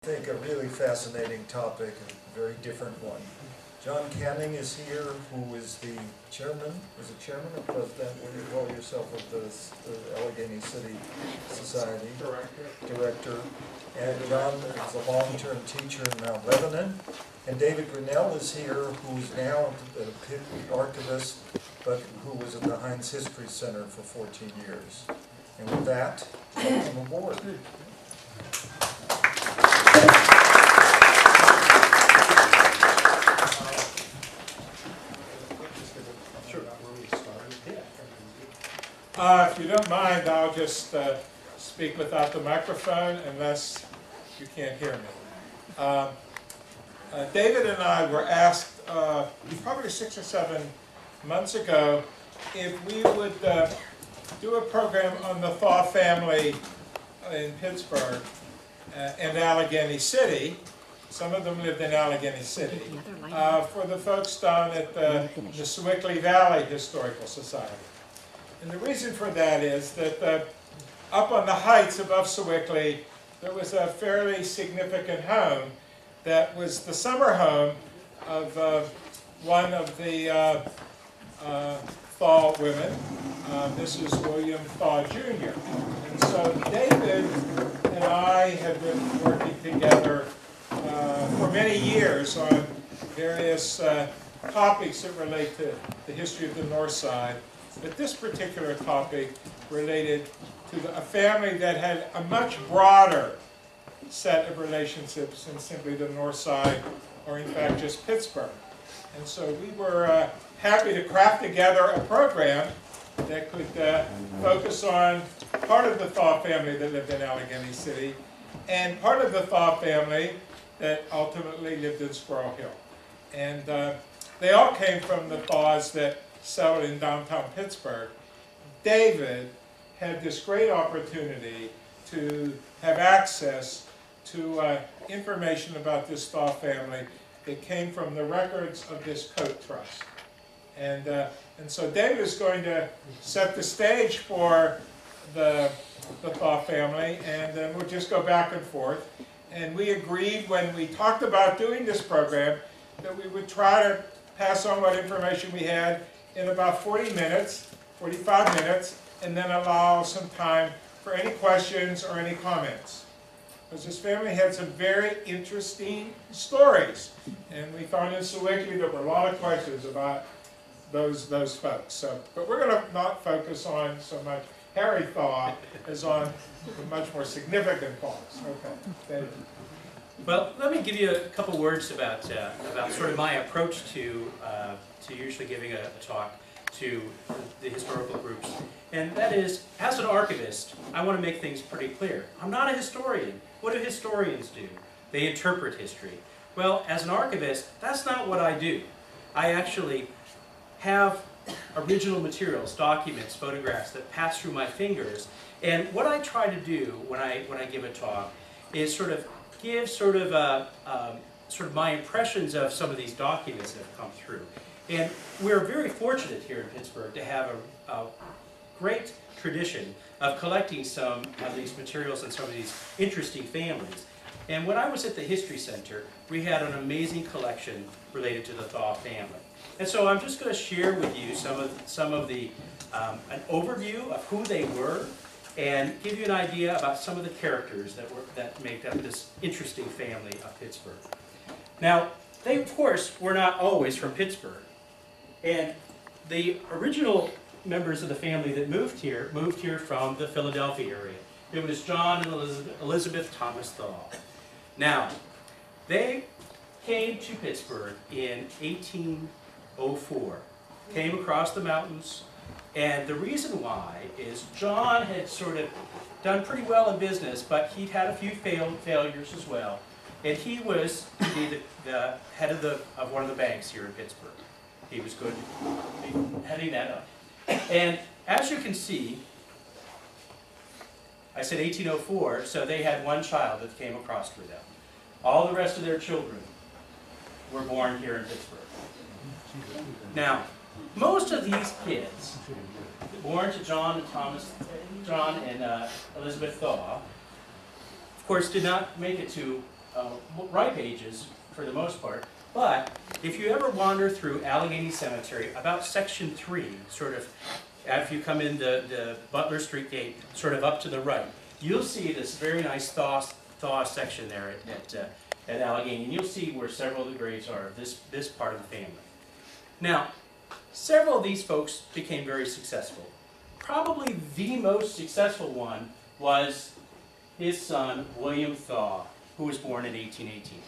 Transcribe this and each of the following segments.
I think a really fascinating topic, a very different one. John Canning is here, who is the chairman, is it chairman or president, what do you call yourself, of the Allegheny City Society? Director. And John is a long-term teacher in Mount Lebanon. And David Grinnel is here, who is now the archivist, but who was at the Heinz History Center for 14 years. And with that, welcome aboard. If you don't mind, I'll just speak without the microphone unless you can't hear me. David and I were asked probably 6 or 7 months ago if we would do a program on the Thaw family in Pittsburgh and Allegheny City. Some of them lived in Allegheny City, for the folks down at the Sewickley Valley Historical Society. And the reason for that is that up on the heights above Sewickley, there was a fairly significant home that was the summer home of one of the Thaw women. This is William Thaw Jr. And so David and I have been working together for many years on various topics that relate to the history of the North Side. But this particular topic related to a family that had a much broader set of relationships than simply the North Side, or in fact just Pittsburgh. And so we were happy to craft together a program that could focus on part of the Thaw family that lived in Allegheny City, and part of the Thaw family that ultimately lived in Squirrel Hill. And they all came from the Thaws that settled in downtown Pittsburgh. David had this great opportunity to have access to information about this Thaw family that came from the records of this coat trust. And so David is going to set the stage for the Thaw family, and then we'll just go back and forth. And we agreed when we talked about doing this program that we would try to pass on what information we had in about 40 minutes, 45 minutes, and then allow some time for any questions or any comments. Because this family had some very interesting stories, and we found in Sewickley there were a lot of questions about those folks. So, but we're going to not focus on so much Harry Thaw as on the much more significant Thaws. Okay, David. Well, let me give you a couple words about sort of my approach to usually giving a talk to the historical groups. And that is, as an archivist, I want to make things pretty clear. I'm not a historian. What do historians do? They interpret history. Well, as an archivist, that's not what I do. I actually have original materials, documents, photographs that pass through my fingers. And what I try to do when I give a talk is sort of give sort of my impressions of some of these documents that have come through. And we're very fortunate here in Pittsburgh to have a great tradition of collecting some of these materials and some of these interesting families. And when I was at the History Center, we had an amazing collection related to the Thaw family. And so I'm just going to share with you some of the an overview of who they were, and give you an idea about some of the characters that make up this interesting family of Pittsburgh. Now, they of course were not always from Pittsburgh, and the original members of the family that moved here from the Philadelphia area. It was John and Elizabeth Thomas Thaw. Now, they came to Pittsburgh in 1804, came across the mountains. And the reason why is John had sort of done pretty well in business, but he'd had a few failures as well. And he was to be the head of one of the banks here in Pittsburgh. He was going to be heading that up. And as you can see, I said 1804, so they had one child that came across with them. All the rest of their children were born here in Pittsburgh. Now, most of these kids, born to John and Elizabeth Thaw, of course, did not make it to ripe ages for the most part. But if you ever wander through Allegheny Cemetery, about section 3, sort of after you come in the Butler Street gate, sort of up to the right, you'll see this very nice Thaw section there at Allegheny, and you'll see where several of the graves are of this part of the family. Now, several of these folks became very successful. Probably the most successful one was his son, William Thaw, who was born in 1818.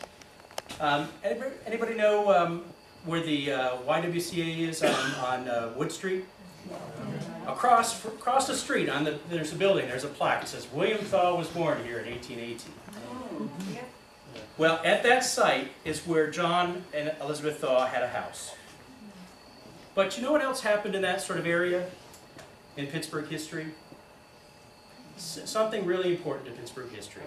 Anybody know where the YWCA is on Wood Street? Across the street, there's a building, there's a plaque. It says, William Thaw was born here in 1818. Well, at that site is where John and Elizabeth Thaw had a house. But you know what else happened in that sort of area in Pittsburgh history? Something really important in Pittsburgh history.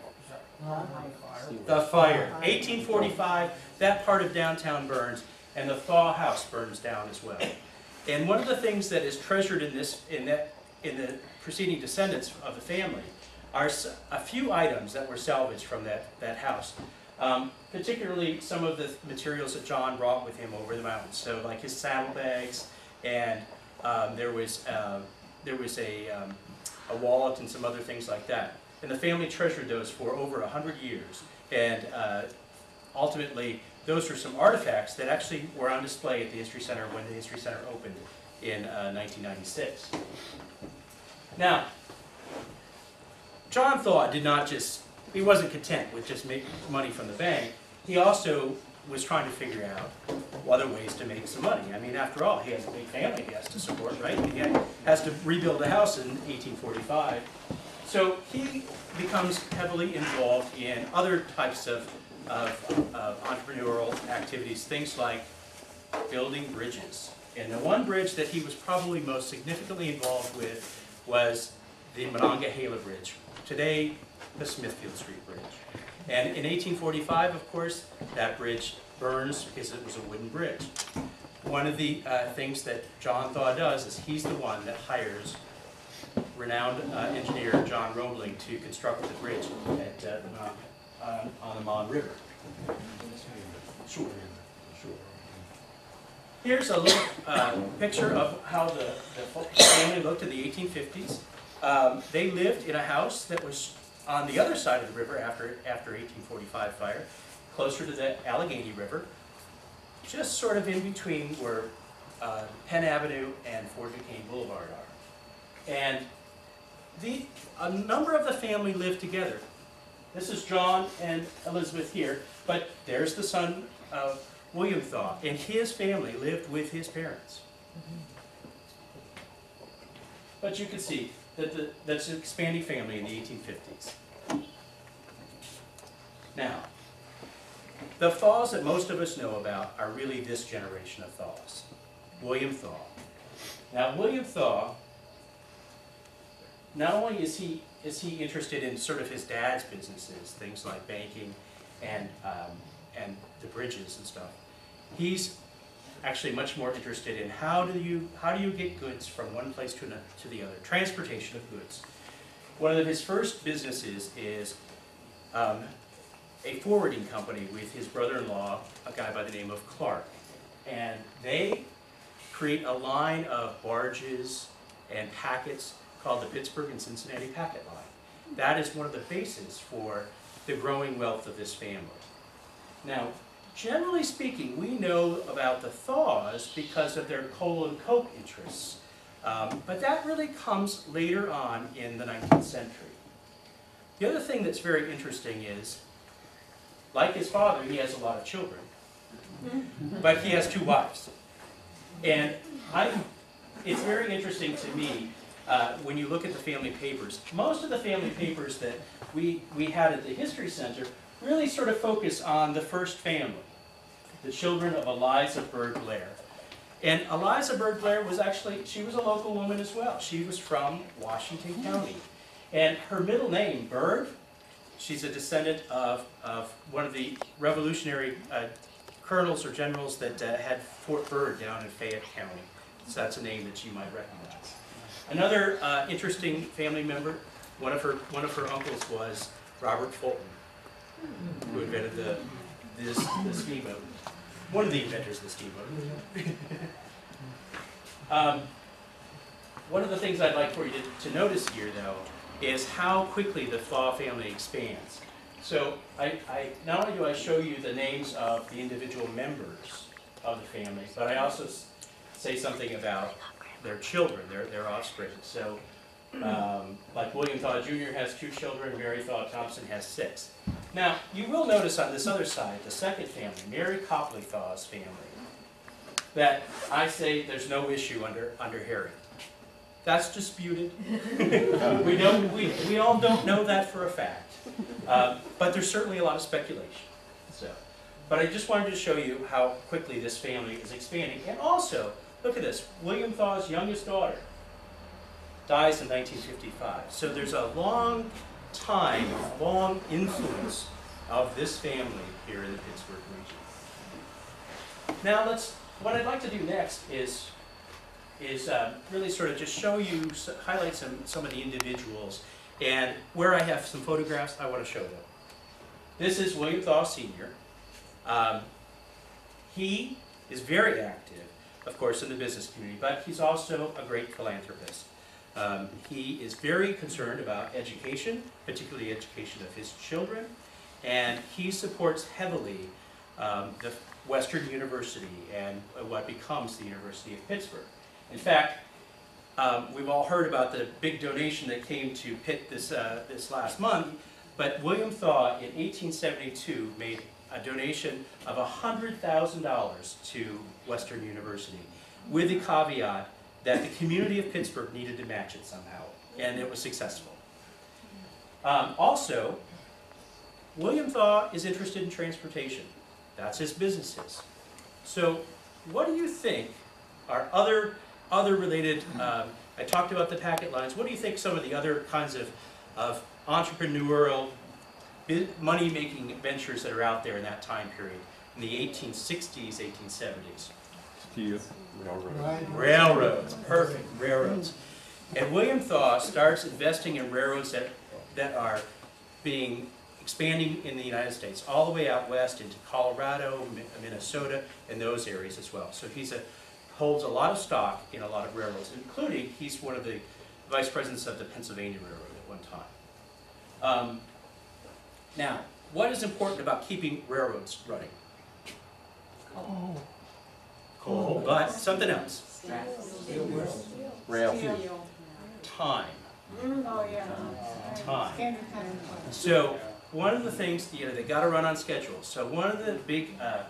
The fire. 1845, that part of downtown burns, and the Thaw house burns down as well. And one of the things that is treasured in the preceding descendants of the family are a few items that were salvaged from that house. Particularly some of the materials that John brought with him over the mountains. So like his saddlebags, and there was a wallet and some other things like that. And the family treasured those for over 100 years. And ultimately, those were some artifacts that actually were on display at the History Center when the History Center opened in 1996. Now, John Thaw he wasn't content with just making money from the bank. He also was trying to figure out other ways to make some money. I mean, after all, he has a big family he has to support, right? He has to rebuild a house in 1845. So he becomes heavily involved in other types of entrepreneurial activities, things like building bridges. And the one bridge that he was probably most significantly involved with was the Monongahela Bridge, today the Smithfield Street Bridge. And in 1845, of course, that bridge burns because it was a wooden bridge. One of the things that John Thaw does is he's the one that hires renowned engineer John Roebling to construct the bridge on the Mon River. Sure. Here's a little picture of how the family looked in the 1850s. They lived in a house that was on the other side of the river after 1845 fire, closer to the Allegheny River, just sort of in between where Penn Avenue and Fort Duquesne Boulevard are. And a number of the family lived together. This is John and Elizabeth here, but there's the son of William Thaw, and his family lived with his parents. But you can see that that's an expanding family in the 1850s. Now, the Thaws that most of us know about are really this generation of Thaws. William Thaw. Now, William Thaw, not only is he interested in sort of his dad's businesses, things like banking and the bridges and stuff, he's actually much more interested in how do you get goods from one place to the other, transportation of goods. One of his first businesses is a forwarding company with his brother-in-law, a guy by the name of Clark. And they create a line of barges and packets called the Pittsburgh and Cincinnati Packet Line. That is one of the bases for the growing wealth of this family. Now, generally speaking, we know about the Thaws because of their coal and coke interests. But that really comes later on in the 19th century. The other thing that's very interesting is, like his father, he has a lot of children, but he has 2 wives. And it's very interesting to me when you look at the family papers. Most of the family papers that we had at the History Center really sort of focus on the first family, the children of Eliza Bird Blair. And Eliza Bird Blair she was a local woman as well. She was from Washington County. And her middle name, Bird, she's a descendant of one of the revolutionary colonels or generals that had Fort Byrd down in Fayette County. So that's a name that you might recognize. Another interesting family member, one of her uncles was Robert Fulton. who invented the steamboat. One of the inventors of the steamboat. One of the things I'd like for you to notice here, though, is how quickly the Thaw family expands. So not only do I show you the names of the individual members of the family, but I also say something about their children, their offspring. So, like William Thaw Jr. has 2 children, Mary Thaw Thompson has 6. Now, you will notice on this other side, the second family, Mary Copley Thaw's family, that I say there's no issue under Harry. That's disputed. We all don't know that for a fact, but there's certainly a lot of speculation. But I just wanted to show you how quickly this family is expanding. And also, look at this, William Thaw's youngest daughter dies in 1955. So there's a long time, long influence of this family here in the Pittsburgh region. Now what I'd like to do next is really sort of just show you, highlight some of the individuals, and where I have some photographs, I want to show them. This is William Thaw Sr. He is very active, of course, in the business community, but he's also a great philanthropist. He is very concerned about education, particularly education of his children, and he supports heavily the Western University and what becomes the University of Pittsburgh. In fact, we've all heard about the big donation that came to Pitt this last month, but William Thaw in 1872 made a donation of $100,000 to Western University, with the caveat that the community of Pittsburgh needed to match it somehow, and it was successful. Also, William Thaw is interested in transportation. That's his businesses. So what do you think are other related, I talked about the packet lines, what do you think some of the other kinds of entrepreneurial, money-making ventures that are out there in that time period, in the 1860s, 1870s? Steel. Railroads, perfect, railroads. And William Thaw starts investing in railroads that are expanding in the United States, all the way out west into Colorado, Minnesota, and those areas as well. So he holds a lot of stock in a lot of railroads, including he's one of the vice presidents of the Pennsylvania Railroad at one time. Now, what is important about keeping railroads running? Coal, but something else. Rail. Time. Time. So one of the things, they got to run on schedule. So one of the big, why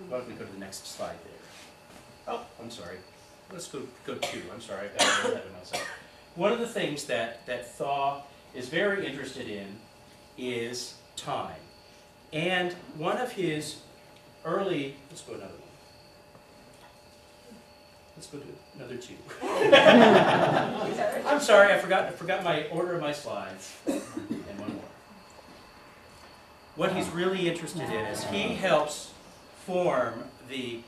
don't we go to the next slide there? Oh, I'm sorry. Let's go 2. I'm sorry, I got ahead of myself. One of the things that Thaw is very interested in is time. And one of his early, let's go another one. Let's go to another 2. I'm sorry, I forgot my order of my slides. And one more. What he's really interested in is he helps form the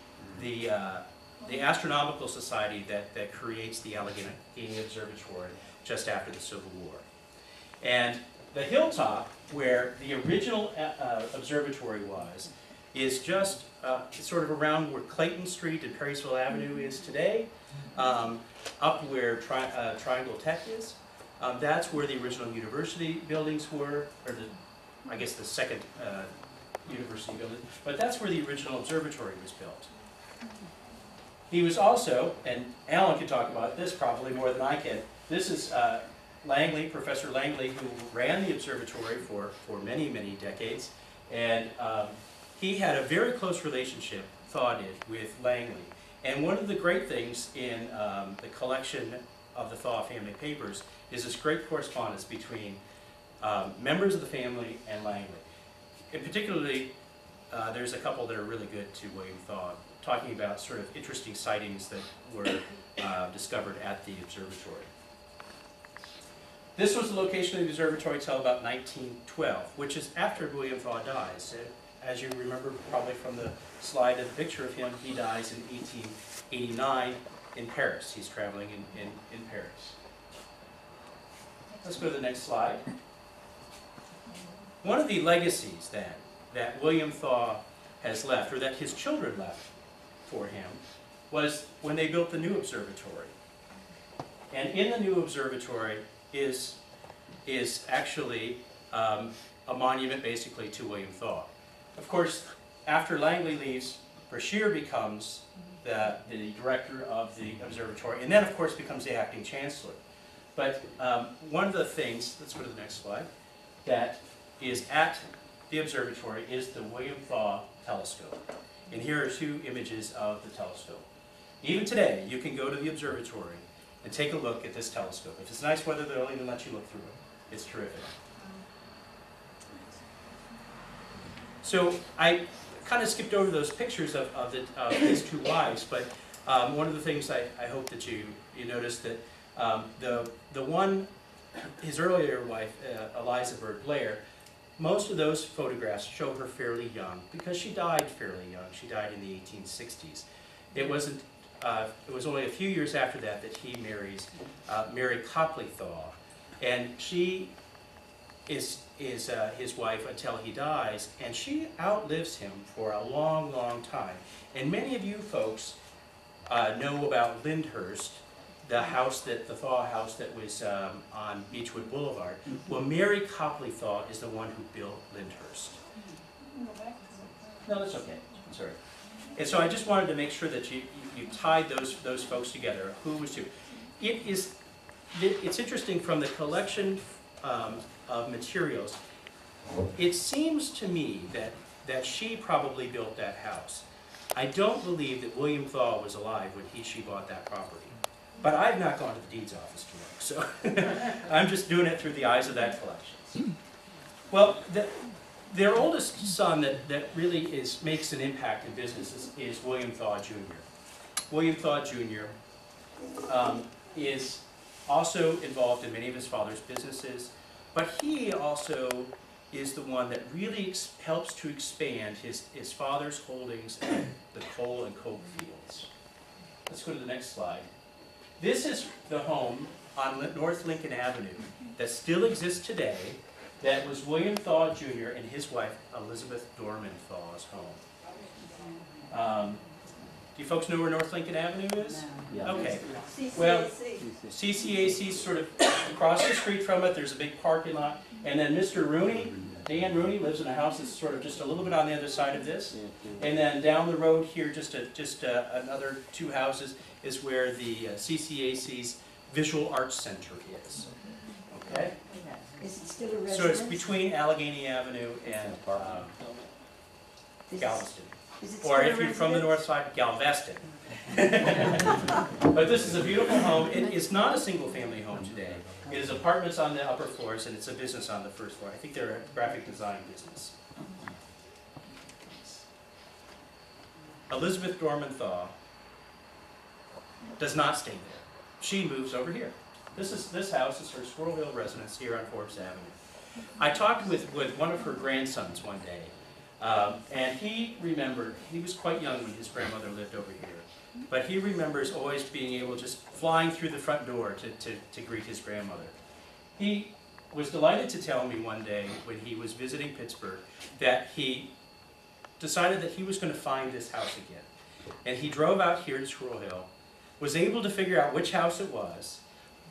astronomical society that creates the Allegheny Observatory just after the Civil War. And the hilltop where the original observatory was is just sort of around where Clayton Street and Perrysville Avenue is today, up where Triangle Tech is. That's where the original university buildings were, or I guess the second university building, but that's where the original observatory was built. He was also, and Alan can talk about this probably more than I can, this is Langley, Professor Langley, who ran the observatory for many, many decades, and he had a very close relationship, Thaw did, with Langley. And one of the great things in the collection of the Thaw family papers is this great correspondence between members of the family and Langley. And particularly, there's a couple that are really good to William Thaw, talking about sort of interesting sightings that were discovered at the observatory. This was the location of the observatory until about 1912, which is after William Thaw dies. As you remember probably from the slide and the picture of him, he dies in 1889 in Paris. He's traveling in Paris. Let's go to the next slide. one of the legacies then that William Thaw has left, or that his children left for him, was when they built the new observatory. And in the new observatory is actually a monument basically to William Thaw. Of course, after Langley leaves, Brashear becomes the director of the observatory, and then of course becomes the acting chancellor. But one of the things, let's go to the next slide, that is at the observatory is the William Thaw telescope. And here are two images of the telescope. Even today, you can go to the observatory and take a look at this telescope. If it's nice weather, they'll even let you look through it. It's terrific. So I kind of skipped over those pictures of his two wives, but one of the things I hope that you noticed that the one, his earlier wife, Eliza Bird Blair, most of those photographs show her fairly young because she died fairly young. She died in the 1860s. It was only a few years after that that he marries Mary Copley Thaw, and she is his wife until he dies, and she outlives him for a long, long time. And many of you folks know about Lyndhurst, the Thaw house that was on Beechwood Boulevard. Well, Mary Copley Thaw is the one who built Lyndhurst. No, that's okay. Sorry. And so I just wanted to make sure that you tied those folks together. Who was who? It's interesting from the collection of materials. It seems to me that she probably built that house. I don't believe that William Thaw was alive when she bought that property. But I've not gone to the deeds office to look, so I'm just doing it through the eyes of that collection. Well, their oldest son that really makes an impact in business is William Thaw Jr. William Thaw Jr. Is also involved in many of his father's businesses, but he also is the one that really helps to expand his father's holdings in the coal and coke fields. Let's go to the next slide. This is the home on North Lincoln Avenue that still exists today. That was William Thaw Jr. and his wife Elizabeth Dorman Thaw's home. Do you folks know where North Lincoln Avenue is? Yeah. Okay. CCAC. Well, CCAC sort of across the street from it. There's a big parking lot, and then Mr. Rooney, Dan Rooney, lives in a house that's sort of just a little bit on the other side of this, and then down the road here, just another two houses, is where the CCAC's Visual Arts Center is. Okay. Is it still a residence? So it's between Allegheny Avenue and Galveston. Is it still Or a if you're from the residence? north side, Galveston. But this is a beautiful home. It's not a single-family home today. It is apartments on the upper floors, and it's a business on the first floor. I think they're a graphic design business. Elizabeth Dorman Thaw does not stay there. She moves over here. This house is her Squirrel Hill residence here on Forbes Avenue. I talked with one of her grandsons one day, and he remembered, he was quite young when his grandmother lived over here, but he remembers always being able, just flying through the front door to greet his grandmother. He was delighted to tell me one day when he was visiting Pittsburgh that he decided that he was going to find this house again. And he drove out here to Squirrel Hill, was able to figure out which house it was,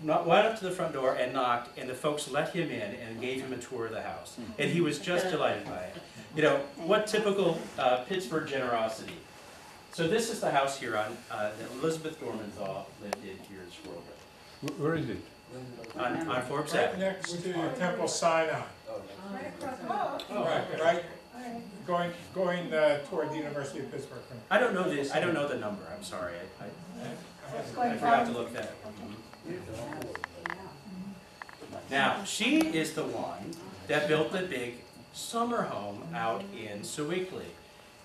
went up to the front door and knocked, and the folks let him in and gave him a tour of the house. And he was just delighted by it. You know, what typical Pittsburgh generosity. So this is the house here that Elizabeth Dorman Thaw lived in here in Squirrel Hill. Where is it? On Forbes Right Avenue. next to Temple Sinai. Right, going toward the University of Pittsburgh. I don't know this. I don't know the number. I'm sorry. I forgot to look that up. Now she is the one that built the big summer home out in Sewickley,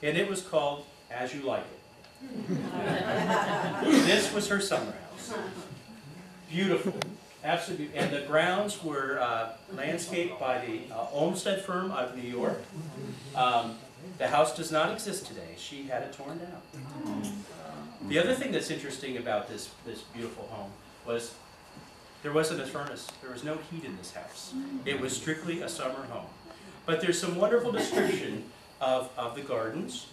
and it was called As You Like It. This was her summer house. Beautiful. Absolutely, and the grounds were landscaped by the Olmsted firm out of New York. The house does not exist today. She had it torn down. The other thing that's interesting about this beautiful home was there wasn't a furnace. There was no heat in this house. It was strictly a summer home. But there's some wonderful description of the gardens,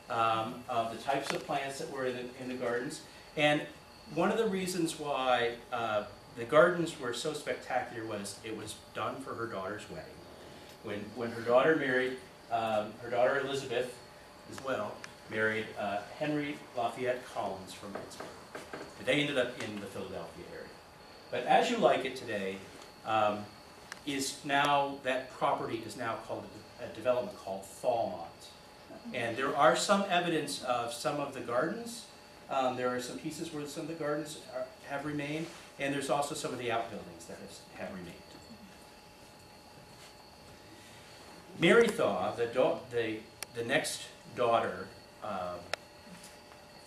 of the types of plants that were in the gardens. And one of the reasons why the gardens were so spectacular was it was done for her daughter's wedding. When her daughter married, her daughter Elizabeth as well, married Henry Lafayette Collins from Pittsburgh. They ended up in the Philadelphia area. But As You Like It today that property is now called a development called Thaw. And there are some evidence of some of the gardens. There are some pieces where some of the gardens have remained, and there's also some of the outbuildings that have remained. Mary Thaw, the next daughter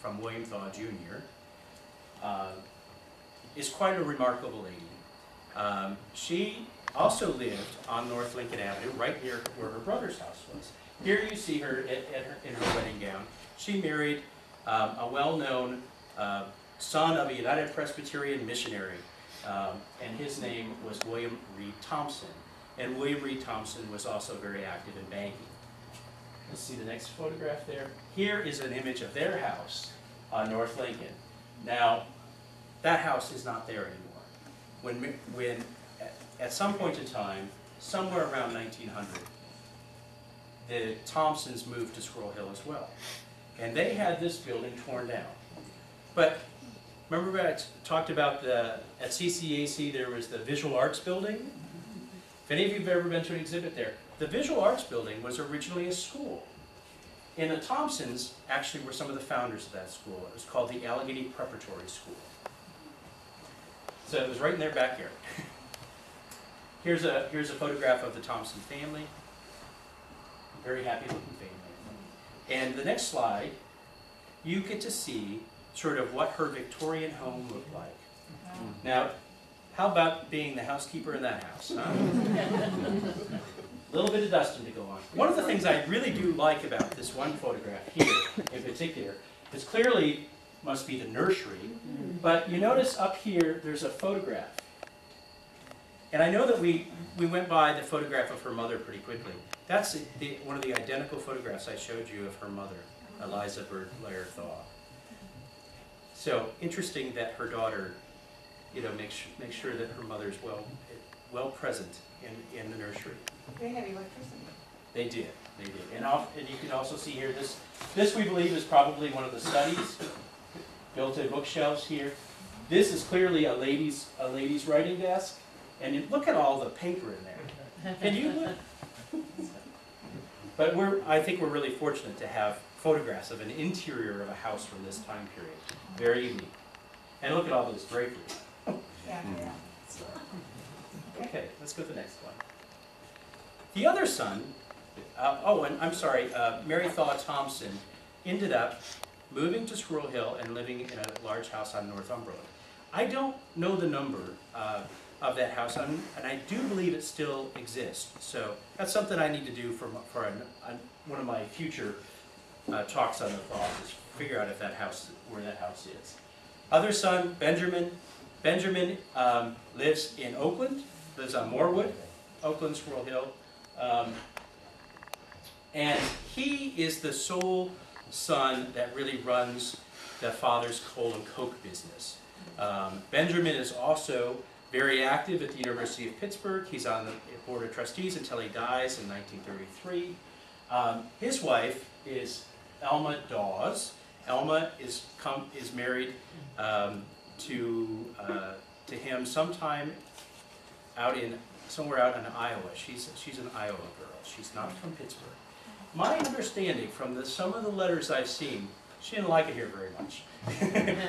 from William Thaw Jr., is quite a remarkable lady. She also lived on North Lincoln Avenue, right near where her brother's house was. Here you see her in her wedding gown. She married a well-known son of a United Presbyterian missionary, and his name was William Reed Thompson. And William Reed Thompson was also very active in banking. Let's see the next photograph there. Here is an image of their house on North Lincoln. Now, that house is not there anymore. When at some point in time, somewhere around 1900, the Thompsons moved to Squirrel Hill as well. And they had this building torn down. But remember I talked about at CCAC there was the Visual Arts Building? If any of you have ever been to an exhibit there, the Visual Arts Building was originally a school. And the Thompsons actually were some of the founders of that school. It was called the Allegheny Preparatory School. So it was right in their backyard. Here's a photograph of the Thompson family. Very happy looking family. And the next slide, you get to see sort of what her Victorian home looked like. Now, how about being the housekeeper in that house? Huh? A little bit of dusting to go on. One of the things I really do like about this one photograph here in particular is clearly must be the nursery, but you notice up here there's a photograph. And I know that we went by the photograph of her mother pretty quickly. That's one of the identical photographs I showed you of her mother, Eliza Bird Blair Thaw. So interesting that her daughter, makes sure that her mother's well present in the nursery. They have electricity. They did. And you can also see here this we believe is probably one of the studies. Built-in bookshelves here. This is clearly a lady's writing desk, and look at all the paper in there. Can you look? But I think we're really fortunate to have photographs of an interior of a house from this time period. Very unique. And look at all those draperies. Yeah. Okay, let's go to the next one. The other son, and I'm sorry, Mary Thaw Thompson ended up moving to Squirrel Hill and living in a large house on Northumberland. I don't know the number of that house, and I do believe it still exists. So that's something I need to do for one of my future talks on the Thaw, is figure out where that house is. Other son, Benjamin. Benjamin lives in Oakland, lives on Moorwood, Oakland, Squirrel Hill. And he is the sole son that really runs the father's coal and coke business. Benjamin is also very active at the University of Pittsburgh. He's on the Board of Trustees until he dies in 1933. His wife is Elma Dawes. Elma is married to him sometime somewhere out in Iowa. She's an Iowa girl. She's not from Pittsburgh. My understanding from some of the letters I've seen, she didn't like it here very much.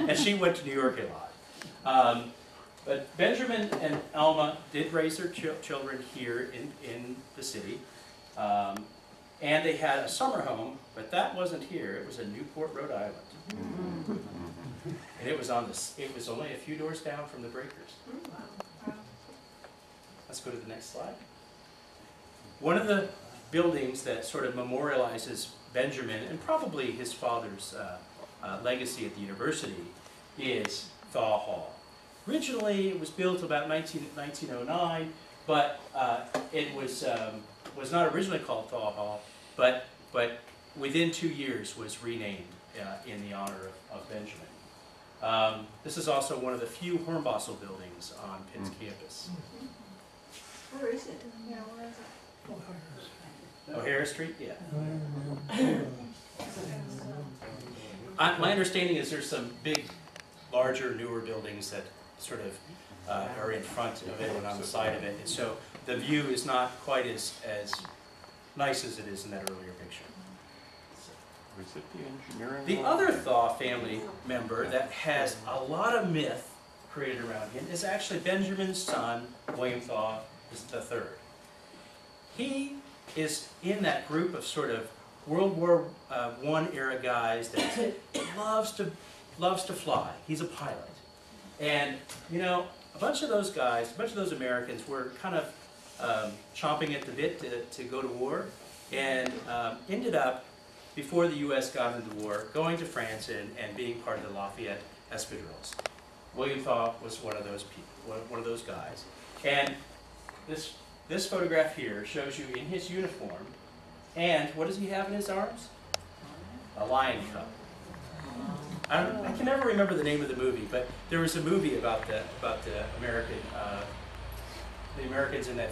And she went to New York a lot. But Benjamin and Alma did raise their children here in the city. And they had a summer home, but that wasn't here. It was in Newport, Rhode Island. And it was only a few doors down from the Breakers. Let's go to the next slide. One of the buildings that sort of memorializes Benjamin and probably his father's legacy at the university is Thaw Hall. Originally, it was built about 1909, but it was was not originally called Thaw Hall, but within 2 years was renamed in the honor of Benjamin. This is also one of the few Hornbostel buildings on Pitt's campus. Where is it? Yeah, where is it? O'Hara Street, yeah. My understanding is there's some big, larger, newer buildings that sort of are in front of it and on the side of it, and so the view is not quite as nice as it is in that earlier picture. Is it the engineering? The other Thaw family member that has a lot of myth created around him is actually Benjamin's son, William Thaw III. He is in that group of sort of World War I era guys that loves to fly. He's a pilot. And, you know, a bunch of those guys, a bunch of those Americans were kind of chomping at the bit to go to war, and ended up, before the U.S. got into the war, going to France and being part of the Lafayette Escadrilles. William Thaw was one of those people, one of those guys. And this photograph here shows you in his uniform, and what does he have in his arms? A lion cub. I can never remember the name of the movie, but there was a movie about the Americans in the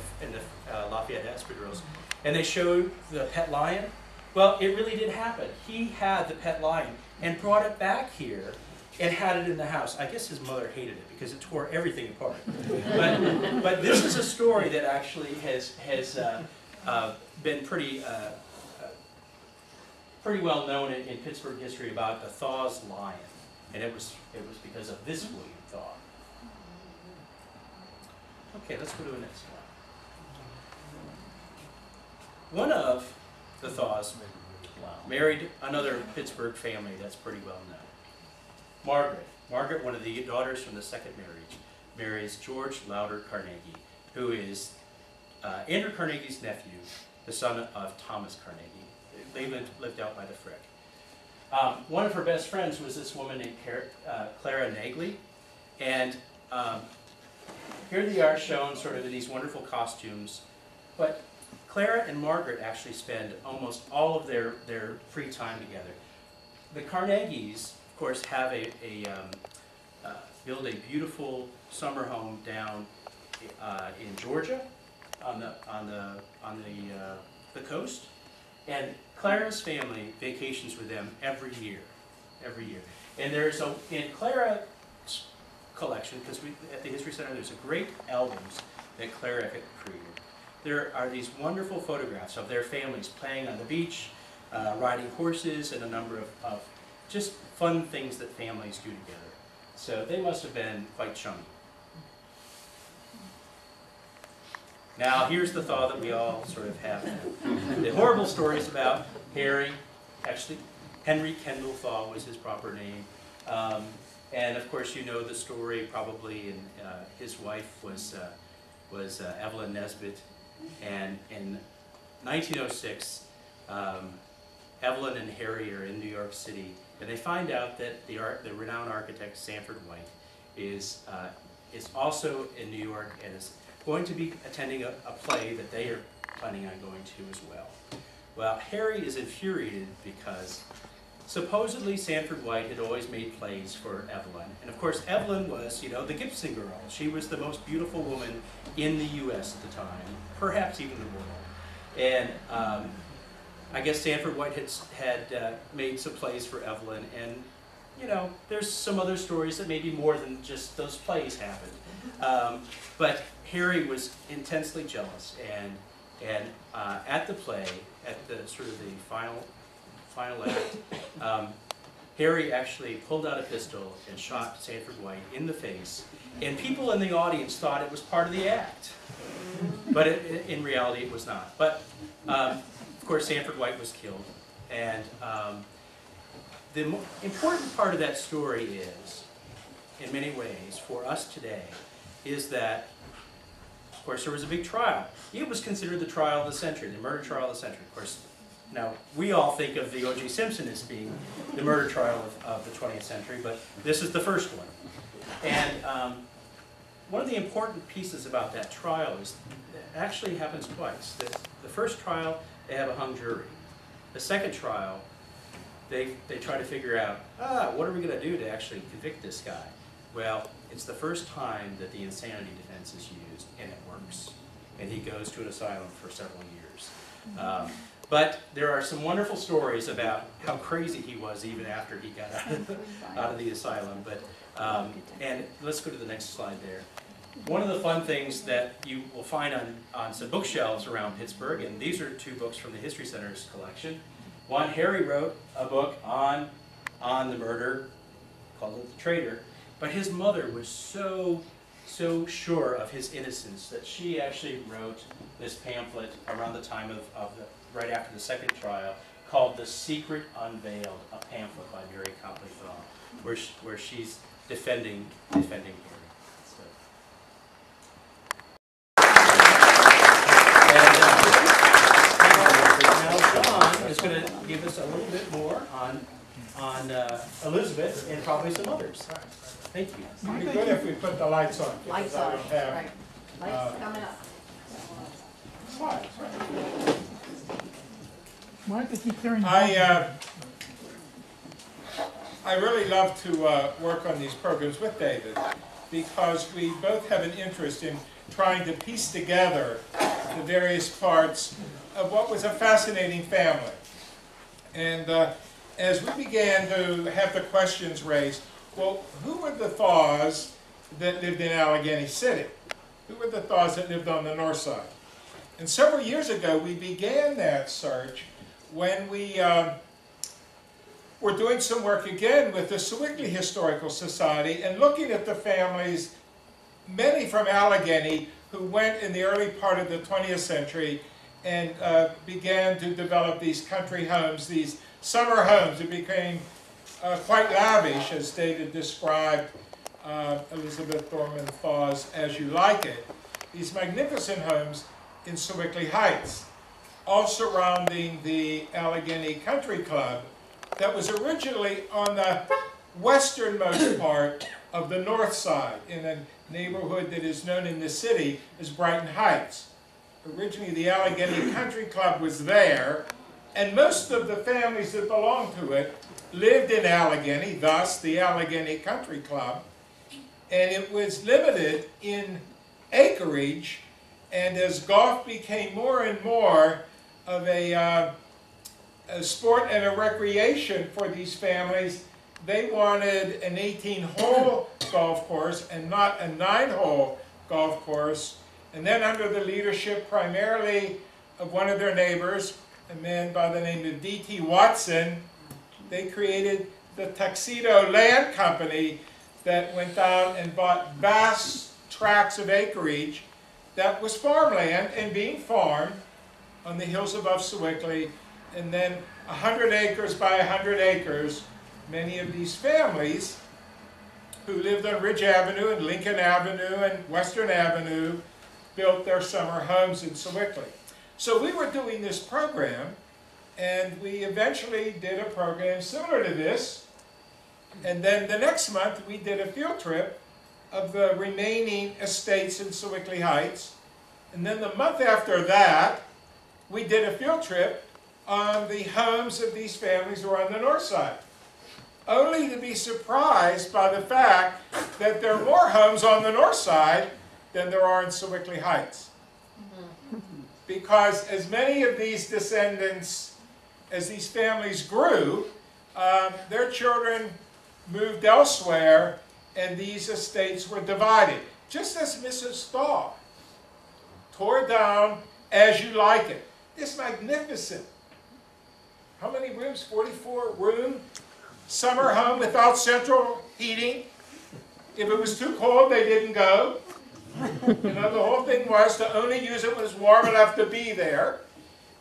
Lafayette Escadrilles, and they showed the pet lion. Well, it really did happen. He had the pet lion and brought it back here and had it in the house. I guess his mother hated it because it tore everything apart. But this is a story that actually has been pretty well known in Pittsburgh history about the Thaw's lion, and it was because of this William Thaw. Okay, let's go to the next one. One of the Thaws married another Pittsburgh family that's pretty well known. Margaret, one of the daughters from the second marriage, marries George Lauder Carnegie, who is Andrew Carnegie's nephew, the son of Thomas Carnegie. They lived out by the Frick. One of her best friends was this woman named Clara Nagley, and here they are shown sort of in these wonderful costumes, but Clara and Margaret actually spend almost all of their free time together. The Carnegies, of course, have build a beautiful summer home down in Georgia on the coast, and Clara's family vacations with them every year. And there's in Clara's collection, because at the History Center there's a great albums that Clara had created. There are these wonderful photographs of their families playing on the beach, riding horses, and a number of just fun things that families do together. So they must have been quite chummy. Now here's the Thaw that we all sort of have. The horrible stories about Harry. Actually, Henry Kendall Thaw was his proper name. And of course you know the story probably, and his wife was Evelyn Nesbit. And in 1906, Evelyn and Harry are in New York City, and they find out that the renowned architect Sanford White is also in New York and is going to be attending a play that they are planning on going to as well. Well, Harry is infuriated because supposedly Sanford White had always made plays for Evelyn. And of course Evelyn was, you know, the Gibson girl. She was the most beautiful woman in the U.S. at the time, perhaps even the world. And I guess Sanford White had made some plays for Evelyn, and you know, there's some other stories that maybe more than just those plays happened. But Harry was intensely jealous, and at the play, at the sort of the final act, Harry actually pulled out a pistol and shot Sanford White in the face, and people in the audience thought it was part of the act, but in reality it was not. But of course Sanford White was killed, and the important part of that story is, in many ways, for us today, is that, of course, there was a big trial. It was considered the trial of the century, the murder trial of the century. Of course, now, we all think of the O.J. Simpson as being the murder trial of the 20th century, but this is the first one. And one of the important pieces about that trial is it actually happens twice. The first trial, they have a hung jury. The second trial, they try to figure out, what are we going to do to actually convict this guy? Well, it's the first time that the insanity defense is used, and it works. And he goes to an asylum for several years. But there are some wonderful stories about how crazy he was even after he got out of the asylum. But and let's go to the next slide there. One of the fun things that you will find on some bookshelves around Pittsburgh, and these are two books from the History Center's collection. One, Harry wrote a book on the murder, called it The Traitor, but his mother was so sure of his innocence that she actually wrote this pamphlet around the time right after the second trial, called The Secret Unveiled, a pamphlet by Mary Copley Thaw, where she's defending Harry. So. Now John is going to give us a little bit more on Elizabeth and probably some others. Thank you. It'd be good if we put the lights on. because Lights I on, don't have right. Lights coming up. slides. Why do they keep carrying? I really love to work on these programs with David because we both have an interest in trying to piece together the various parts of what was a fascinating family. And as we began to have the questions raised, well, who were the Thaws that lived in Allegheny City? Who were the Thaws that lived on the north side? And several years ago, we began that search when we were doing some work again with the Sewickley Historical Society and looking at the families, many from Allegheny, who went in the early part of the 20th century and began to develop these country homes, these summer homes. It became quite lavish, as David described Elizabeth Thorman Thaw's As You Like It. These magnificent homes in Sewickley Heights, all surrounding the Allegheny Country Club that was originally on the westernmost part of the north side in a neighborhood that is known in the city as Brighton Heights. Originally the Allegheny Country Club was there, and most of the families that belonged to it lived in Allegheny, thus the Allegheny Country Club, and it was limited in acreage, and as golf became more and more of a sport and a recreation for these families, they wanted an 18-hole golf course and not a 9-hole golf course. And then under the leadership primarily of one of their neighbors, a man by the name of D.T. Watson, they created the Tuxedo Land Company that went down and bought vast tracts of acreage that was farmland and being farmed on the hills above Sewickley, and then 100 acres by 100 acres, many of these families who lived on Ridge Avenue and Lincoln Avenue and Western Avenue built their summer homes in Sewickley. So we were doing this program, and we eventually did a program similar to this, and then the next month we did a field trip of the remaining estates in Sewickley Heights, and then the month after that we did a field trip on the homes of these families who are on the north side, only to be surprised by the fact that there are more homes on the north side than there are in Sewickley Heights. Because as many of these descendants, as these families grew, their children moved elsewhere and these estates were divided. Just as Mrs. Thaw tore down As You Like It. This magnificent, how many rooms? 44 room summer home without central heating. If it was too cold, they didn't go. You know, the whole thing was to only use it when it was warm enough to be there.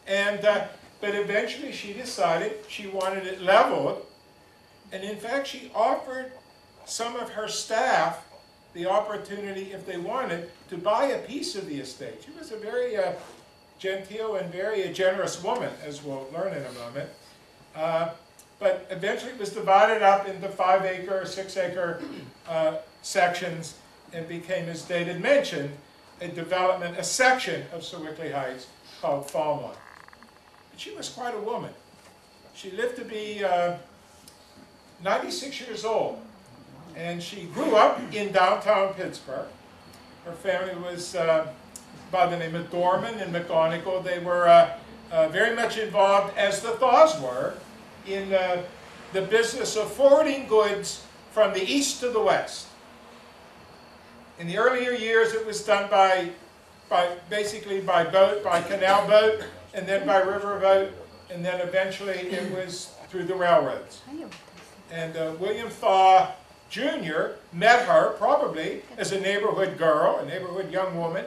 And but eventually she decided she wanted it leveled. And in fact, she offered some of her staff the opportunity, if they wanted, to buy a piece of the estate. She was a very genteel and very generous woman, as we'll learn in a moment. But eventually it was divided up into 5-acre, 6-acre sections, and became, as David mentioned, a section of Sewickley Heights called Thaw. But she was quite a woman. She lived to be 96 years old, and she grew up in downtown Pittsburgh. Her family was by the name of Dorman and McGonigal. They were very much involved, as the Thaws were, in the business of forwarding goods from the east to the west. In the earlier years, it was done basically by boat, by canal boat, and then by river boat, and then eventually it was through the railroads. And William Thaw Jr. met her probably as a neighborhood girl, a neighborhood young woman,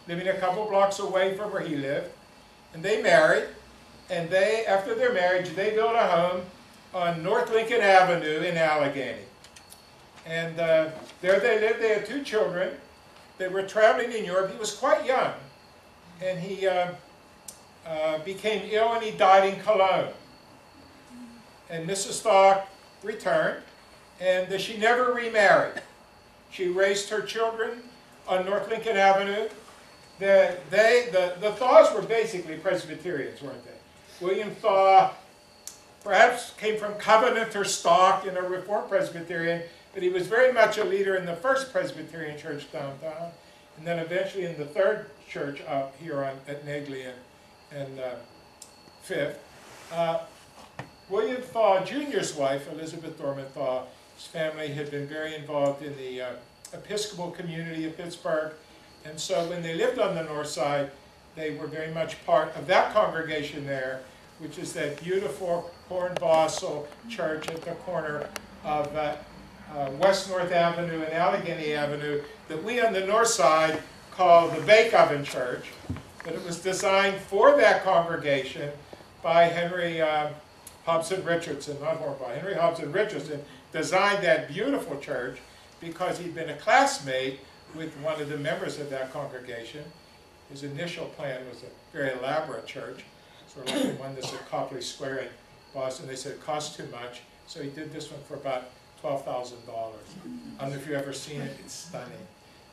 living a couple blocks away from where he lived. And they married, and after their marriage, they built a home on North Lincoln Avenue in Allegheny. And there they lived. They had 2 children. They were traveling in Europe. He was quite young, and he became ill, and he died in Cologne. And Mrs. Thaw returned, and she never remarried. She raised her children on North Lincoln Avenue. The Thaws were basically Presbyterians, weren't they? William Thaw perhaps came from Covenanter stock in a Reformed Presbyterian, but he was very much a leader in the first Presbyterian church downtown, and then eventually in the third church up here at Negley and Fifth. William Thaw Jr.'s wife, Elizabeth Dorman Thaw, his family had been very involved in the Episcopal community of Pittsburgh, and so when they lived on the north side, they were very much part of that congregation there, which is that beautiful Hornbossel church at the corner of West North Avenue and Allegheny Avenue that we on the north side call the Bake Oven Church. But it was designed for that congregation by Henry Hobson Richardson, not Hornbossel. Henry Hobson Richardson designed that beautiful church because he'd been a classmate with one of the members of that congregation. His initial plan was a very elaborate church, sort of like the one that's at Copley Square in Boston. They said it cost too much, so he did this one for about $12,000. I don't know if you've ever seen it, it's stunning.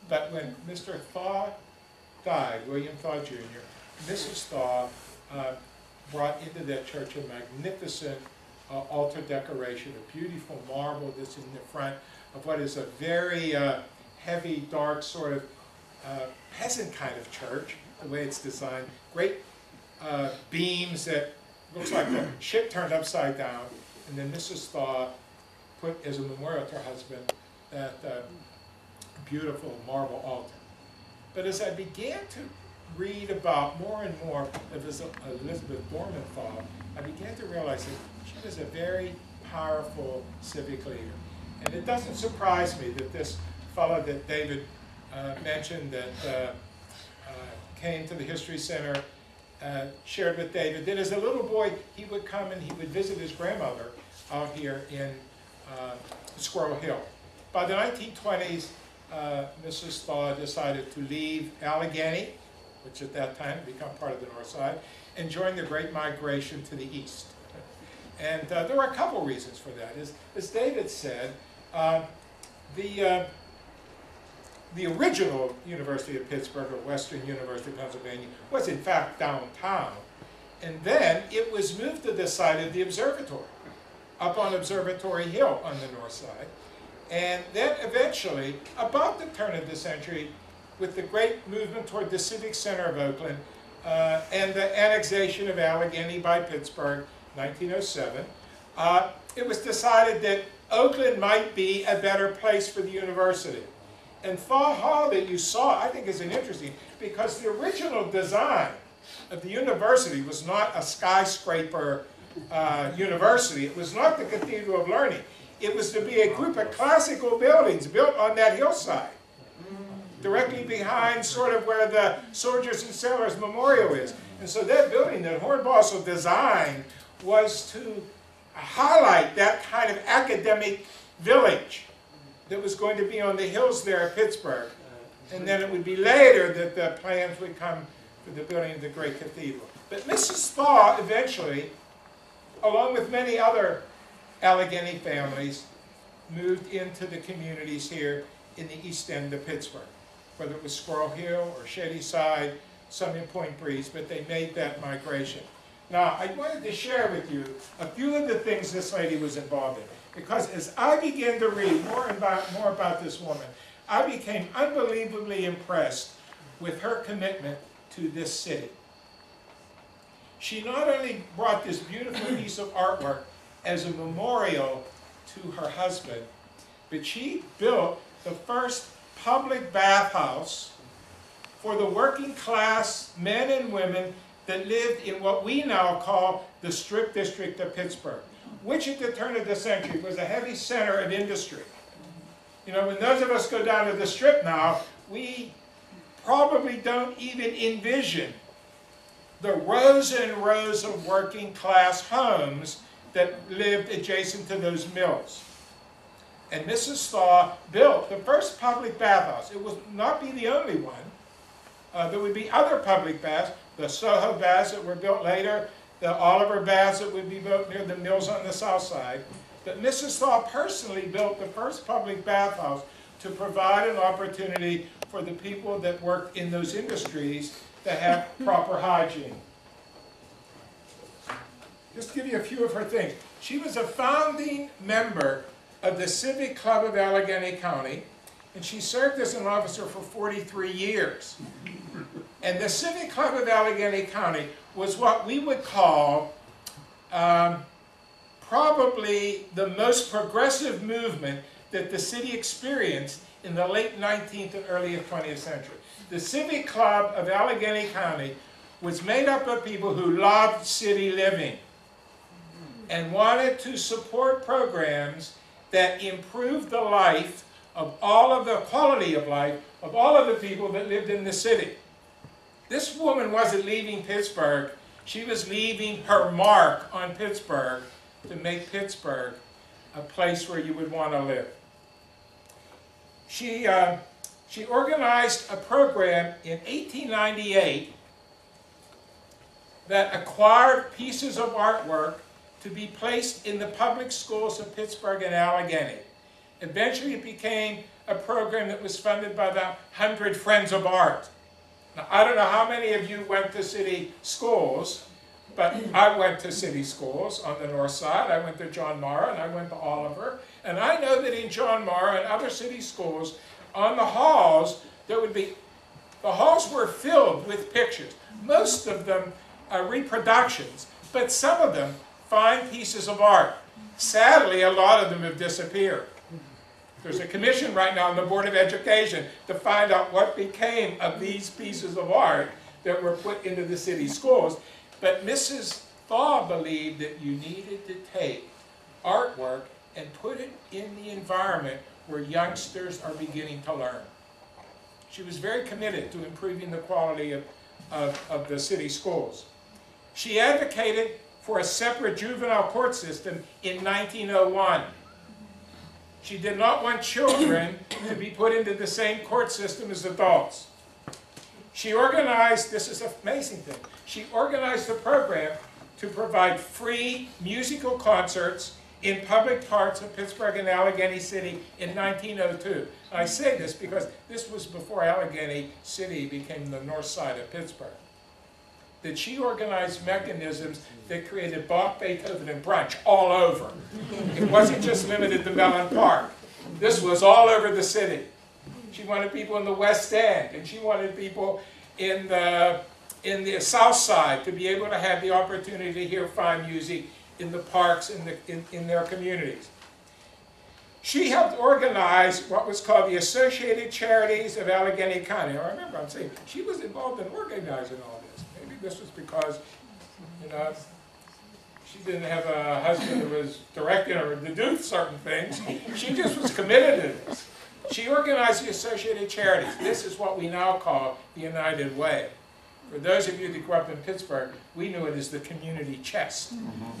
But when Mr. Thaw died, William Thaw Jr., Mrs. Thaw brought into that church a magnificent altar decoration, a beautiful marble that's in the front of what is a very heavy, dark, sort of peasant kind of church, the way it's designed. Great beams that looks like the ship turned upside down. And then Mrs. Thaw put as a memorial to her husband that beautiful marble altar. But as I began to read about more and more of Elizabeth Dorman Thaw, I began to realize that she was a very powerful civic leader. And it doesn't surprise me that this fellow that David mentioned that came to the History Center shared with David that as a little boy he would come and he would visit his grandmother out here in Squirrel Hill. By the 1920s, Mrs. Thaw decided to leave Allegheny, which at that time had become part of the north side, and join the Great Migration to the east. And there were a couple reasons for that. As David said, the original University of Pittsburgh, or Western University of Pennsylvania, was in fact downtown. And then it was moved to the site of the observatory, up on Observatory Hill on the north side. And then eventually, about the turn of the century, with the great movement toward the Civic Center of Oakland and the annexation of Allegheny by Pittsburgh, 1907, it was decided that Oakland might be a better place for the university. And Thaw Hall that you saw, I think, is an interesting, because the original design of the university was not a skyscraper university. It was not the Cathedral of Learning. It was to be a group of classical buildings built on that hillside, directly behind sort of where the Soldiers and Sailors Memorial is. And so that building that Hornbossel designed was to highlight that kind of academic village that was going to be on the hills there at Pittsburgh. And then it would be later that the plans would come for the building of the great cathedral. But Mrs. Thaw eventually, along with many other Allegheny families, moved into the communities here in the east end of Pittsburgh, whether it was Squirrel Hill or Shady Side, some in Point Breeze, but they made that migration. Now, I wanted to share with you a few of the things this lady was involved in, because as I began to read more about this woman, I became unbelievably impressed with her commitment to this city. She not only brought this beautiful piece of artwork as a memorial to her husband, but she built the first public bathhouse for the working class men and women that lived in what we now call the Strip District of Pittsburgh, which at the turn of the century was a heavy center of industry. You know, when those of us go down to the Strip now, we probably don't even envision the rows and rows of working class homes that lived adjacent to those mills. And Mrs. Thaw built the first public bathhouse. It would not be the only one. There would be other public baths, the Soho baths that were built later, the Oliver baths that would be built near the mills on the south side. But Mrs. Thaw personally built the first public bathhouse to provide an opportunity for the people that worked in those industries to have proper hygiene. Just to give you a few of her things. She was a founding member of the Civic Club of Allegheny County, and she served as an officer for 43 years. And the Civic Club of Allegheny County was what we would call probably the most progressive movement that the city experienced in the late 19th and early 20th century. The Civic Club of Allegheny County was made up of people who loved city living and wanted to support programs that improved the life of all of the quality of life of all of the people that lived in the city. This woman wasn't leaving Pittsburgh, she was leaving her mark on Pittsburgh to make Pittsburgh a place where you would want to live. She organized a program in 1898 that acquired pieces of artwork to be placed in the public schools of Pittsburgh and Allegheny. Eventually it became a program that was funded by the 100 Friends of Art. Now, I don't know how many of you went to city schools, but I went to city schools on the north side. I went to John Mara and I went to Oliver. And I know that in John Mara and other city schools, on the halls, the halls were filled with pictures. Most of them are reproductions, but some of them fine pieces of art. Sadly, a lot of them have disappeared. There's a commission right now on the Board of Education to find out what became of these pieces of art that were put into the city schools. But Mrs. Thaw believed that you needed to take artwork and put it in the environment where youngsters are beginning to learn. She was very committed to improving the quality of the city schools. She advocated for a separate juvenile court system in 1901. She did not want children to be put into the same court system as adults. She organized, this is an amazing thing, she organized a program to provide free musical concerts in public parts of Pittsburgh and Allegheny City in 1902. And I say this because this was before Allegheny City became the north side of Pittsburgh. That she organized mechanisms that created Bach, Beethoven, and brunch all over. It wasn't just limited to Mellon Park. This was all over the city. She wanted people in the West End, and she wanted people in the South Side to be able to have the opportunity to hear fine music in the parks in their communities. She helped organize what was called the Associated Charities of Allegheny County. Now, remember, I'm saying she was involved in organizing all this. Maybe this was because, you know, she didn't have a husband who was directing her to do certain things. She just was committed to this. She organized the Associated Charities. This is what we now call the United Way. For those of you that grew up in Pittsburgh, we knew it as the community chest.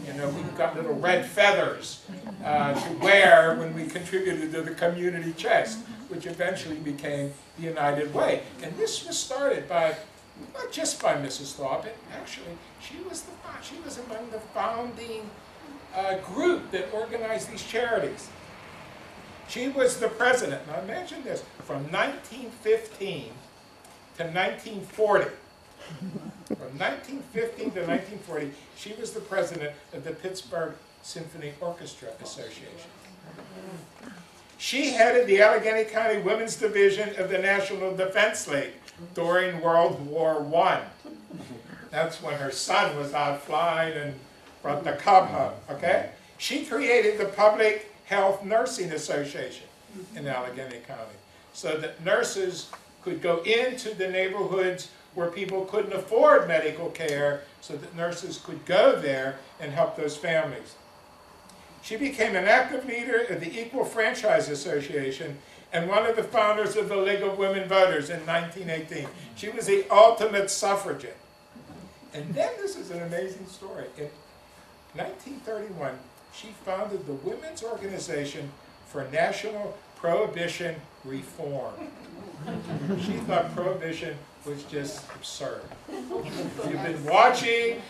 You know, we got little red feathers to wear when we contributed to the community chest, which eventually became the United Way. And this was started by, not just by Mrs. Thaw, but actually she was among the founding group that organized these charities. She was the president, now imagine this, from 1915 to 1940. From 1915 to 1940, she was the president of the Pittsburgh Symphony Orchestra Association. She headed the Allegheny County Women's Division of the National Defense League during World War I. That's when her son was out flying and brought the cub home, okay? She created the Public Health Nursing Association in Allegheny County so that nurses could go into the neighborhoods where people couldn't afford medical care so that nurses could go there and help those families. She became an active leader of the Equal Franchise Association and one of the founders of the League of Women Voters in 1918. She was the ultimate suffragette. And then this is an amazing story. In 1931, she founded the Women's Organization for National Prohibition Reform. She thought prohibition was just absurd. You've been watching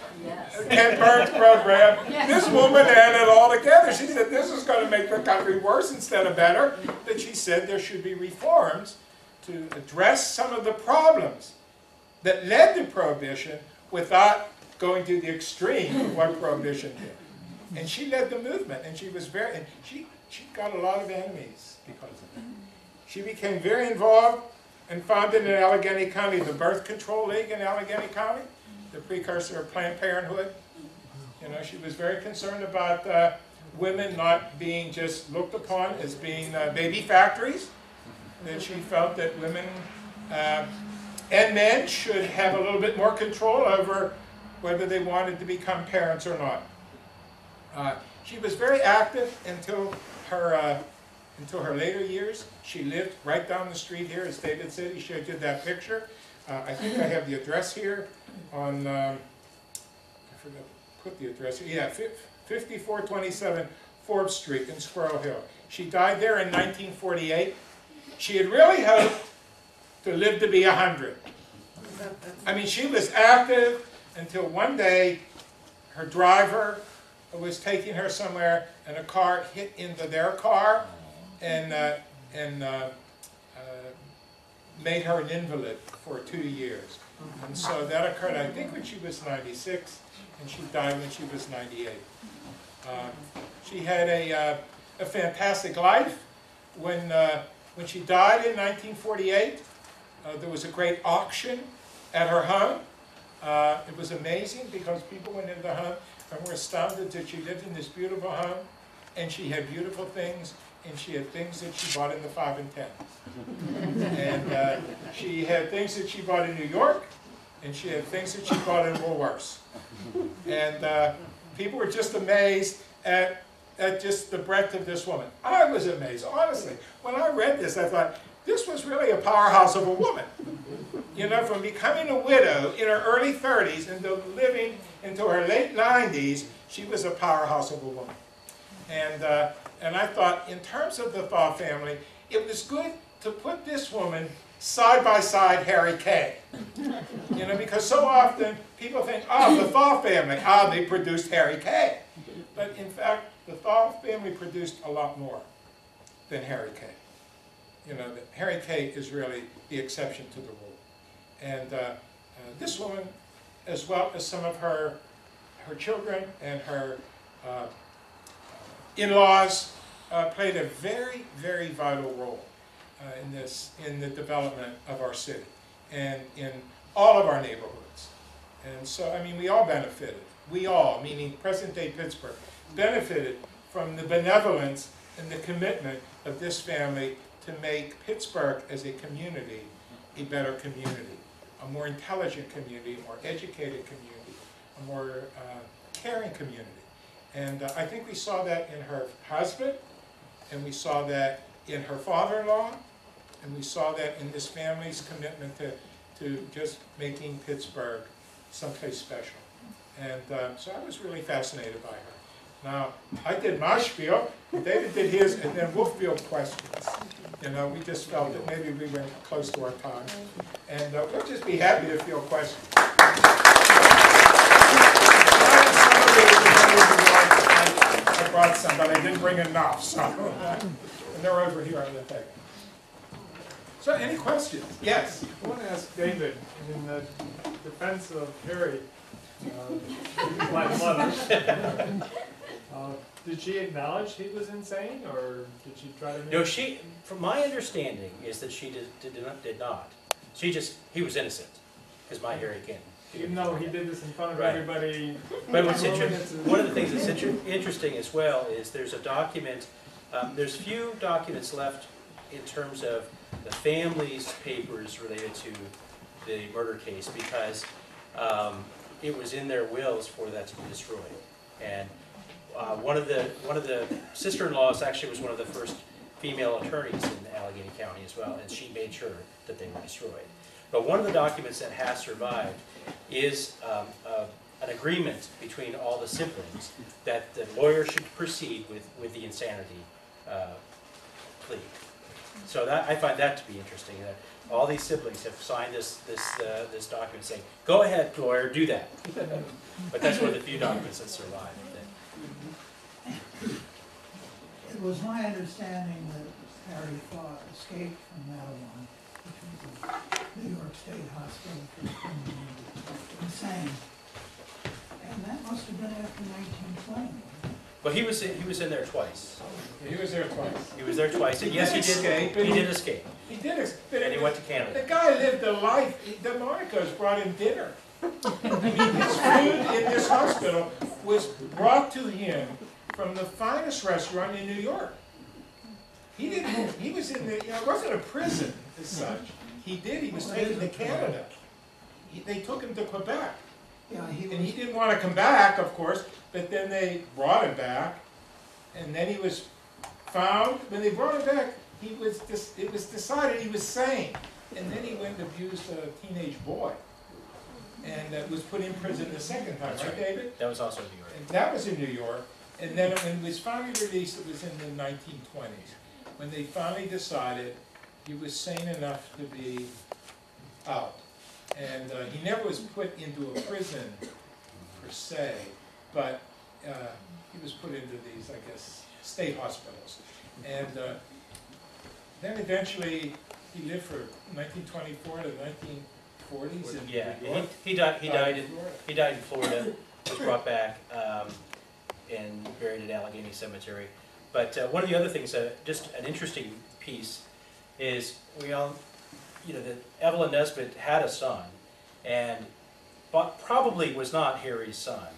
Ken Burns' program. This woman had it all together. She said this is going to make the country worse instead of better. But she said there should be reforms to address some of the problems that led to prohibition without going to the extreme of what prohibition did. And she led the movement, and she was very, and she got a lot of enemies because of it. She became very involved and founded in Allegheny County the Birth Control League in Allegheny County, the precursor of Planned Parenthood. You know, she was very concerned about women not being just looked upon as being baby factories, that she felt that women and men should have a little bit more control over whether they wanted to become parents or not. She was very active until her later years. She lived right down the street here, as David said. He showed you that picture. I think I have the address here on, I forgot to put the address here. Yeah, 5427 Forbes Street in Squirrel Hill. She died there in 1948. She had really hoped to live to be 100. I mean, she was active until one day her driver was taking her somewhere and a car hit into their car and made her an invalid for 2 years. And so that occurred, I think, when she was 96, and she died when she was 98. She had a fantastic life. When she died in 1948, there was a great auction at her home. It was amazing because people went into the home and were astounded that she lived in this beautiful home, and she had beautiful things, and she had things that she bought in the 5 and 10. And she had things that she bought in New York, and she had things that she bought in Woolworths. And people were just amazed at just the breadth of this woman. I was amazed, honestly. When I read this, I thought, this was really a powerhouse of a woman. You know, from becoming a widow in her early 30s and living into her late 90s, she was a powerhouse of a woman. And I thought, in terms of the Thaw family, it was good to put this woman side by side Harry Kay. You know, because so often people think, oh, the Thaw family, they produced Harry Kay. But in fact, the Thaw family produced a lot more than Harry Kay. You know, Harry Kay is really the exception to the rule. And this woman, as well as some of her children and her in-laws, played a very, very vital role in the development of our city and in all of our neighborhoods. And so, I mean, we all benefited. We all, meaning present-day Pittsburgh, benefited from the benevolence and the commitment of this family to make Pittsburgh as a community a better community, a more intelligent community, a more educated community, a more caring community. And I think we saw that in her husband, and we saw that in her father-in-law, and we saw that in this family's commitment to just making Pittsburgh someplace special. And so I was really fascinated by her. Now, I did my spiel, David did his, and then we'll field questions. You know, we just felt that maybe we went close to our time. And we'll just be happy to field questions. I brought brought some, but I didn't bring enough, so. And they're over here on the table. So any questions? Yes? I want to ask David, in the defense of Harry, my mother, did she acknowledge he was insane, or did she try to make... No, from my understanding, is that she did not. He was innocent, because my Harry Canton. Even though he did this in front of Right. everybody... But one of the things that's interesting as well is there's a document, there's few documents left in terms of the family's papers related to the murder case, because it was in their wills for that to be destroyed. And one of the sister-in-laws actually was one of the first female attorneys in Allegheny County as well, and she made sure that they were destroyed. But one of the documents that has survived is an agreement between all the siblings that the lawyer should proceed with the insanity plea. So I find that to be interesting, that all these siblings have signed this document saying, go ahead, lawyer, do that. But that's one of the few documents that survive. It was my understanding that Harry Thaw escaped from Allegheny, which was a New York State hospital for criminally insane. And that must have been after 1920. But he was in there twice. He was there twice. He was there twice, and He yes, did escape, he did escape. He did escape. And he went to Canada. The guy lived a life. The Monicos brought him dinner. I mean, his food in this hospital was brought to him from the finest restaurant in New York. He didn't. He was in the. It wasn't a prison as such. He was taken to Canada. They took him to Quebec. Yeah, And he didn't want to come back, of course, but then they brought him back, and then he was found. When they brought him back, it was decided he was sane, and then he went and abused a teenage boy, and was put in prison the second time, That's right, right. David? That was also in New York. And that was in New York, and then when he was finally released, it was in the 1920s, when they finally decided he was sane enough to be out. And he never was put into a prison, per se, but he was put into these, I guess, state hospitals. And then eventually, he lived from 1924 to 1940s in Yeah, New York. he died in Florida. Florida, was brought back and buried at Allegheny Cemetery. But one of the other things, just an interesting piece, is that Evelyn Nesbitt had a son, but probably was not Harry's son,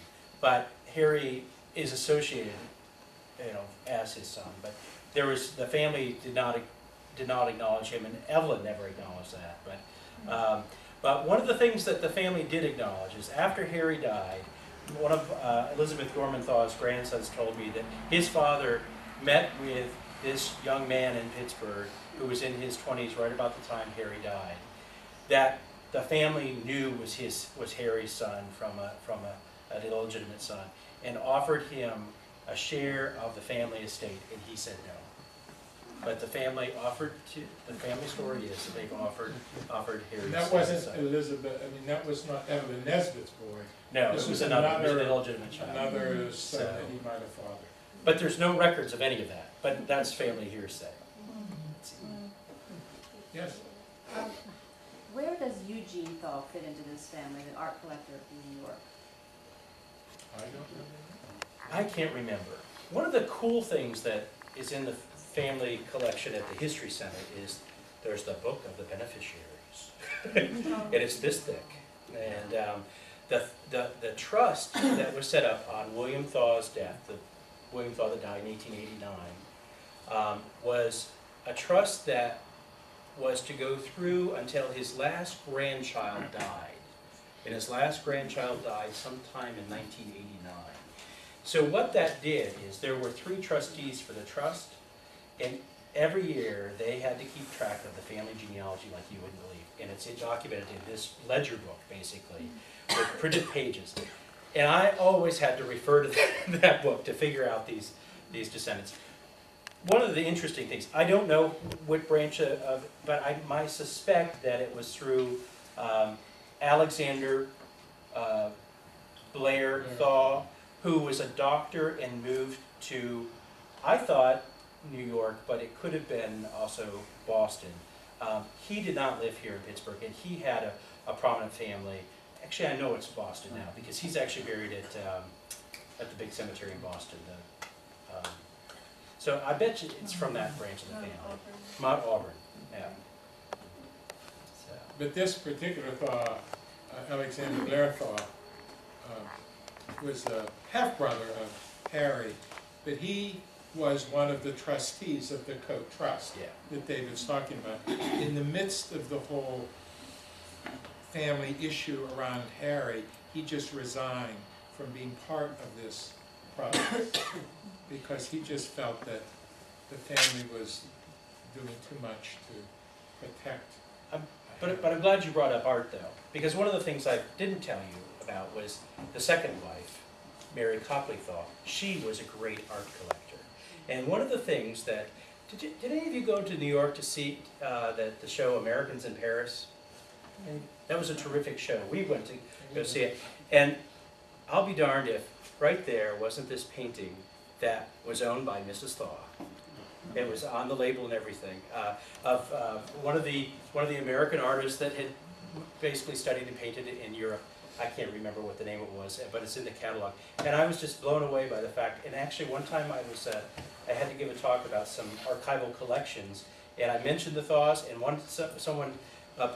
but Harry is associated, as his son. But the family did not acknowledge him, and Evelyn never acknowledged that. But one of the things that the family did acknowledge is after Harry died, one of Elizabeth Gorman Thaw's grandsons told me that his father met with this young man in Pittsburgh who was in his 20s right about the time Harry died, that the family knew was Harry's son from an illegitimate son, and offered him a share of the family estate, and he said no. But the family the family story is that they've offered Harry's son. And that wasn't Elizabeth, that was not Evelyn Nesbitt's boy. No, This it was was an illegitimate child. Another son that he might have fathered. But there's no records of any of that, but that's family hearsay. Yes. Where does Eugene Thaw fit into this family, the art collector in New York? I don't know. I can't remember. One of the cool things that is in the family collection at the History Center is there's the book of the beneficiaries. And it's this thick. And the trust that was set up on William Thaw's death, William Thaw that died in 1889, was a trust that was to go through until his last grandchild died. And his last grandchild died sometime in 1989. So what that did is there were 3 trustees for the trust, and every year they had to keep track of the family genealogy like you wouldn't believe. And it's documented in this ledger book, basically, with printed pages. And I always had to refer to that book to figure out these descendants. One of the interesting things, I don't know what branch but I suspect that it was through Alexander Blair Thaw, who was a doctor and moved to, I thought, New York, but it could have been also Boston. He did not live here in Pittsburgh, and he had a prominent family. Actually, I know it's Boston now, because he's actually buried at the big cemetery in Boston. So I bet you it's from that branch of the family. Mount Auburn, yeah. So. But this particular Thaw, Alexander Blair Thaw, was the half-brother of Harry, but he was one of the trustees of the Coat Trust that David's talking about. In the midst of the whole family issue around Harry, he just resigned from being part of this process because he just felt that the family was doing too much to protect. But I'm glad you brought up art, though, because one of the things I didn't tell you about was the second wife, Mary Copley Thaw. She was a great art collector. And one of the things that, did any of you go to New York to see the show Americans in Paris? That was a terrific show. We went to go see it. And I'll be darned if right there wasn't this painting that was owned by Mrs. Thaw. It was on the label and everything, of one of the American artists that had basically studied and painted it in Europe. I can't remember what the name it was, but it's in the catalog. And I was just blown away by the fact, and actually one time I had to give a talk about some archival collections, and I mentioned the Thaws, and someone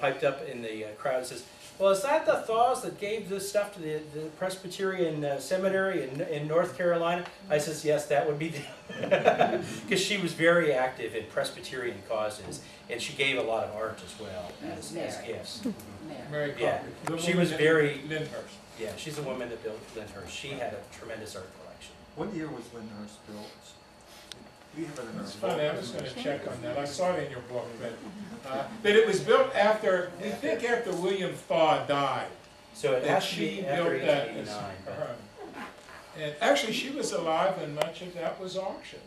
piped up in the crowd and says, well, is that the Thaws that gave this stuff to the Presbyterian seminary in North Carolina? I says, yes, that would be the, because she was very active in Presbyterian causes, and she gave a lot of art as well as gifts. Mary Yeah, Copley. she was very, Lyndhurst. yeah, she's the woman that built Lyndhurst. She had a tremendous art collection. What year was Lyndhurst built? We have it in our It's book. funny, I was going to check on that. I saw it in your book, but it was built after, we think after William Thaw died. So it That has to she be after built that as 1889. but- her. And actually, she was alive when much of that was auctioned,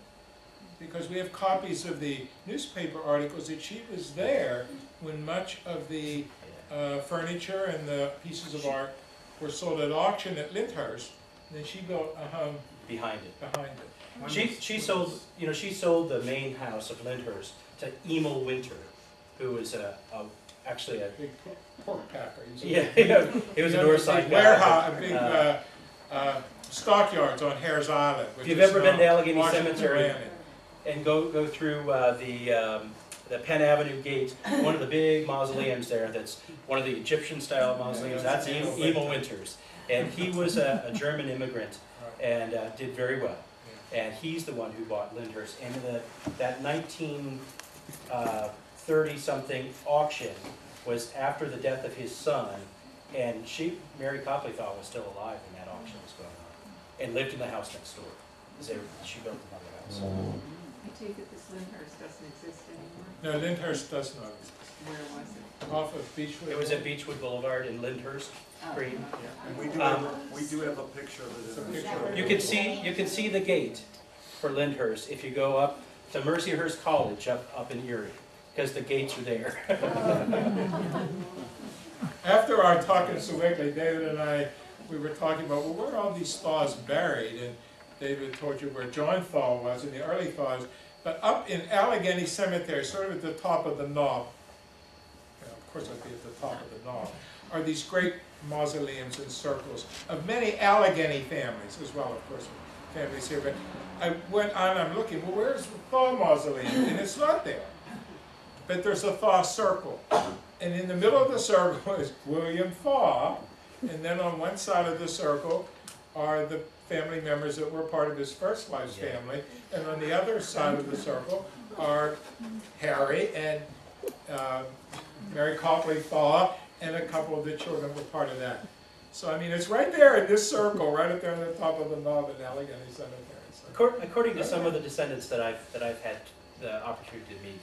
because we have copies of the newspaper articles that she was there when much of the furniture and the pieces of art were sold at auction at Lyndhurst. And then she built a home Behind it. behind it. She sold the main house of Lyndhurst to Emil Winter, who was actually a Big pork packer. it was a North Side guy. Warehouse, a big stockyards on Hare's Island. If you've ever been to Allegheny Washington Cemetery ran it. and go through the Penn Avenue gate, one of the big mausoleums there, that's one of the Egyptian style mausoleums, that's Emil Winter's. And he was a German immigrant and did very well. And he's the one who bought Lyndhurst. And that 1930-something auction was after the death of his son, and Mary Copley Thaw was still alive when that auction was going on, and lived in the house next door. She built another house. I take it this Lyndhurst doesn't exist anymore? No, Lyndhurst does not exist. Where was it? Off of Beechwood. It was at Beechwood Boulevard in Lyndhurst. Oh, Green. okay. And we do have a picture of it. in our- You can see the gate for Lyndhurst if you go up to Mercyhurst College up in Erie, because the gates are there. After our talk in Sewickley, David and I, we were talking about, well, where are all these Thaws buried? And David told you where John Thaw was in the early Thaws. But up in Allegheny Cemetery, sort of at the top of the knob, of course I'd be at the top of the knob, are these great mausoleums and circles of many Allegheny families, as well, of course, families here. But I went on, I'm looking, well, where's the Thaw mausoleum? And it's not there. But there's a Thaw circle. And in the middle of the circle is William Thaw, and then on one side of the circle are the family members that were part of his first wife's family, and on the other side of the circle are Harry and Mary Copley Thaw, and a couple of the children were part of that. So I mean, it's right there in this circle, right up there on the top of the knob in Allegheny Cemetery. So. According to some of the descendants that I've had the opportunity to meet,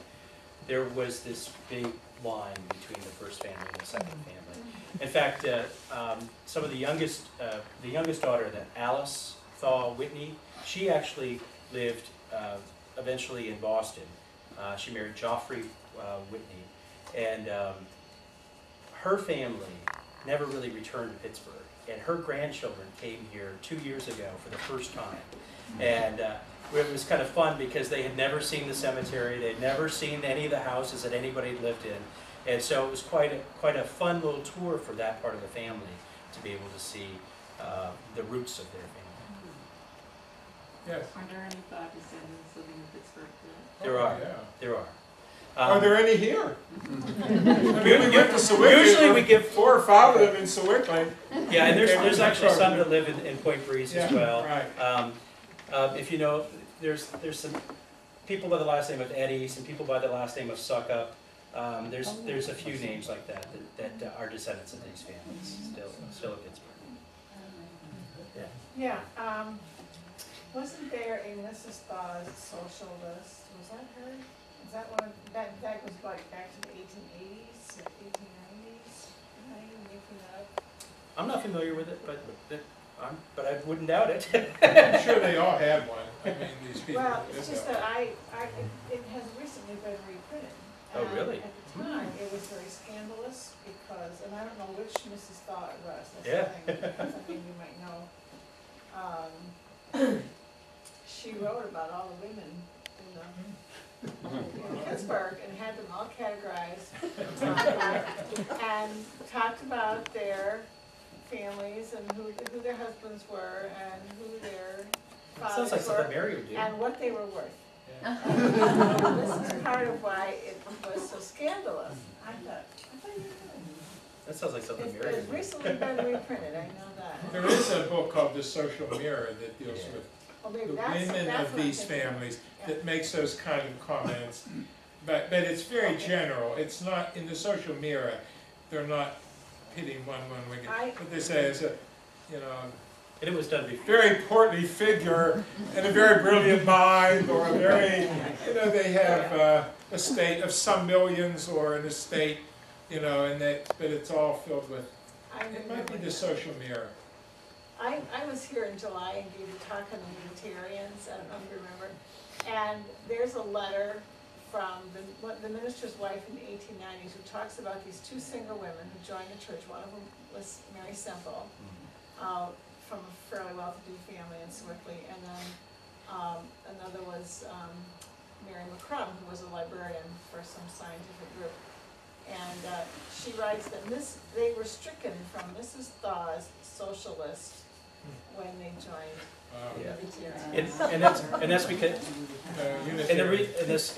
there was this big line between the first family and the second family. In fact, some of the youngest daughter, that Alice Thaw Whitney, she actually lived eventually in Boston. She married Geoffrey Whitney, and her family never really returned to Pittsburgh. and her grandchildren came here 2 years ago for the first time. And it was kind of fun because they had never seen the cemetery, they'd never seen any of the houses that anybody had lived in. And so it was quite a fun little tour for that part of the family to be able to see the roots of their family. Yes. Are there any Thaw descendants living in Pittsburgh today? There are. Yeah. There are. Are there any here? I mean, we went to Sewickley. Usually we give 4 or 5 live in Sewickley. Yeah, and there's actually some that live in Point Breeze as well. Right. If you know, there's some people by the last name of Eddy, some people by the last name of Suckup. There's a few names like that are descendants of these families still in Pittsburgh. Yeah, wasn't there a Mrs. Thaw's socialist? Was that her? Is that one? That goes back to the 1880s or 1890s? Am I even making that up? I'm not familiar with it, but I wouldn't doubt it. I'm sure they all had one. I mean, these people. Well, it's just that it has recently been reprinted. Oh, really? At the time, it was very scandalous because, and I don't know which Mrs. Thaw it was. That's Yeah. something you might know. She wrote about all the women in Pittsburgh and had them all categorized and talked about their families and who their husbands were and who their Sounds fathers like were something Mary would do. and what they were worth. Yeah. This is part of why it was so scandalous. I thought you knew. That sounds like something Mary It's would do. recently been reprinted, I know that. There is a book called The Social Mirror that deals with Well, maybe the that's women what of I'm these thinking. families Yeah. that makes those kind of comments. But it's very general. It's not, in The Social Mirror, they're not pitting one wicked. What they say is, And it was done before. very portly figure and a very brilliant mind, or a very, they have a estate of some millions or an estate, but it's all filled with, it might be The Social Mirror. I was here in July and gave a talk on the Unitarians, I don't know if you remember. And there's a letter from the minister's wife in the 1890s who talks about these 2 single women who joined the church. One of them was Mary Semple, from a fairly well-to-do family in Sewickley, and then another was Mary McCrum, who was a librarian for some scientific group. And she writes that they were stricken from Mrs. Thaw's socialist when they joined Yeah. the Unitarians. And that's because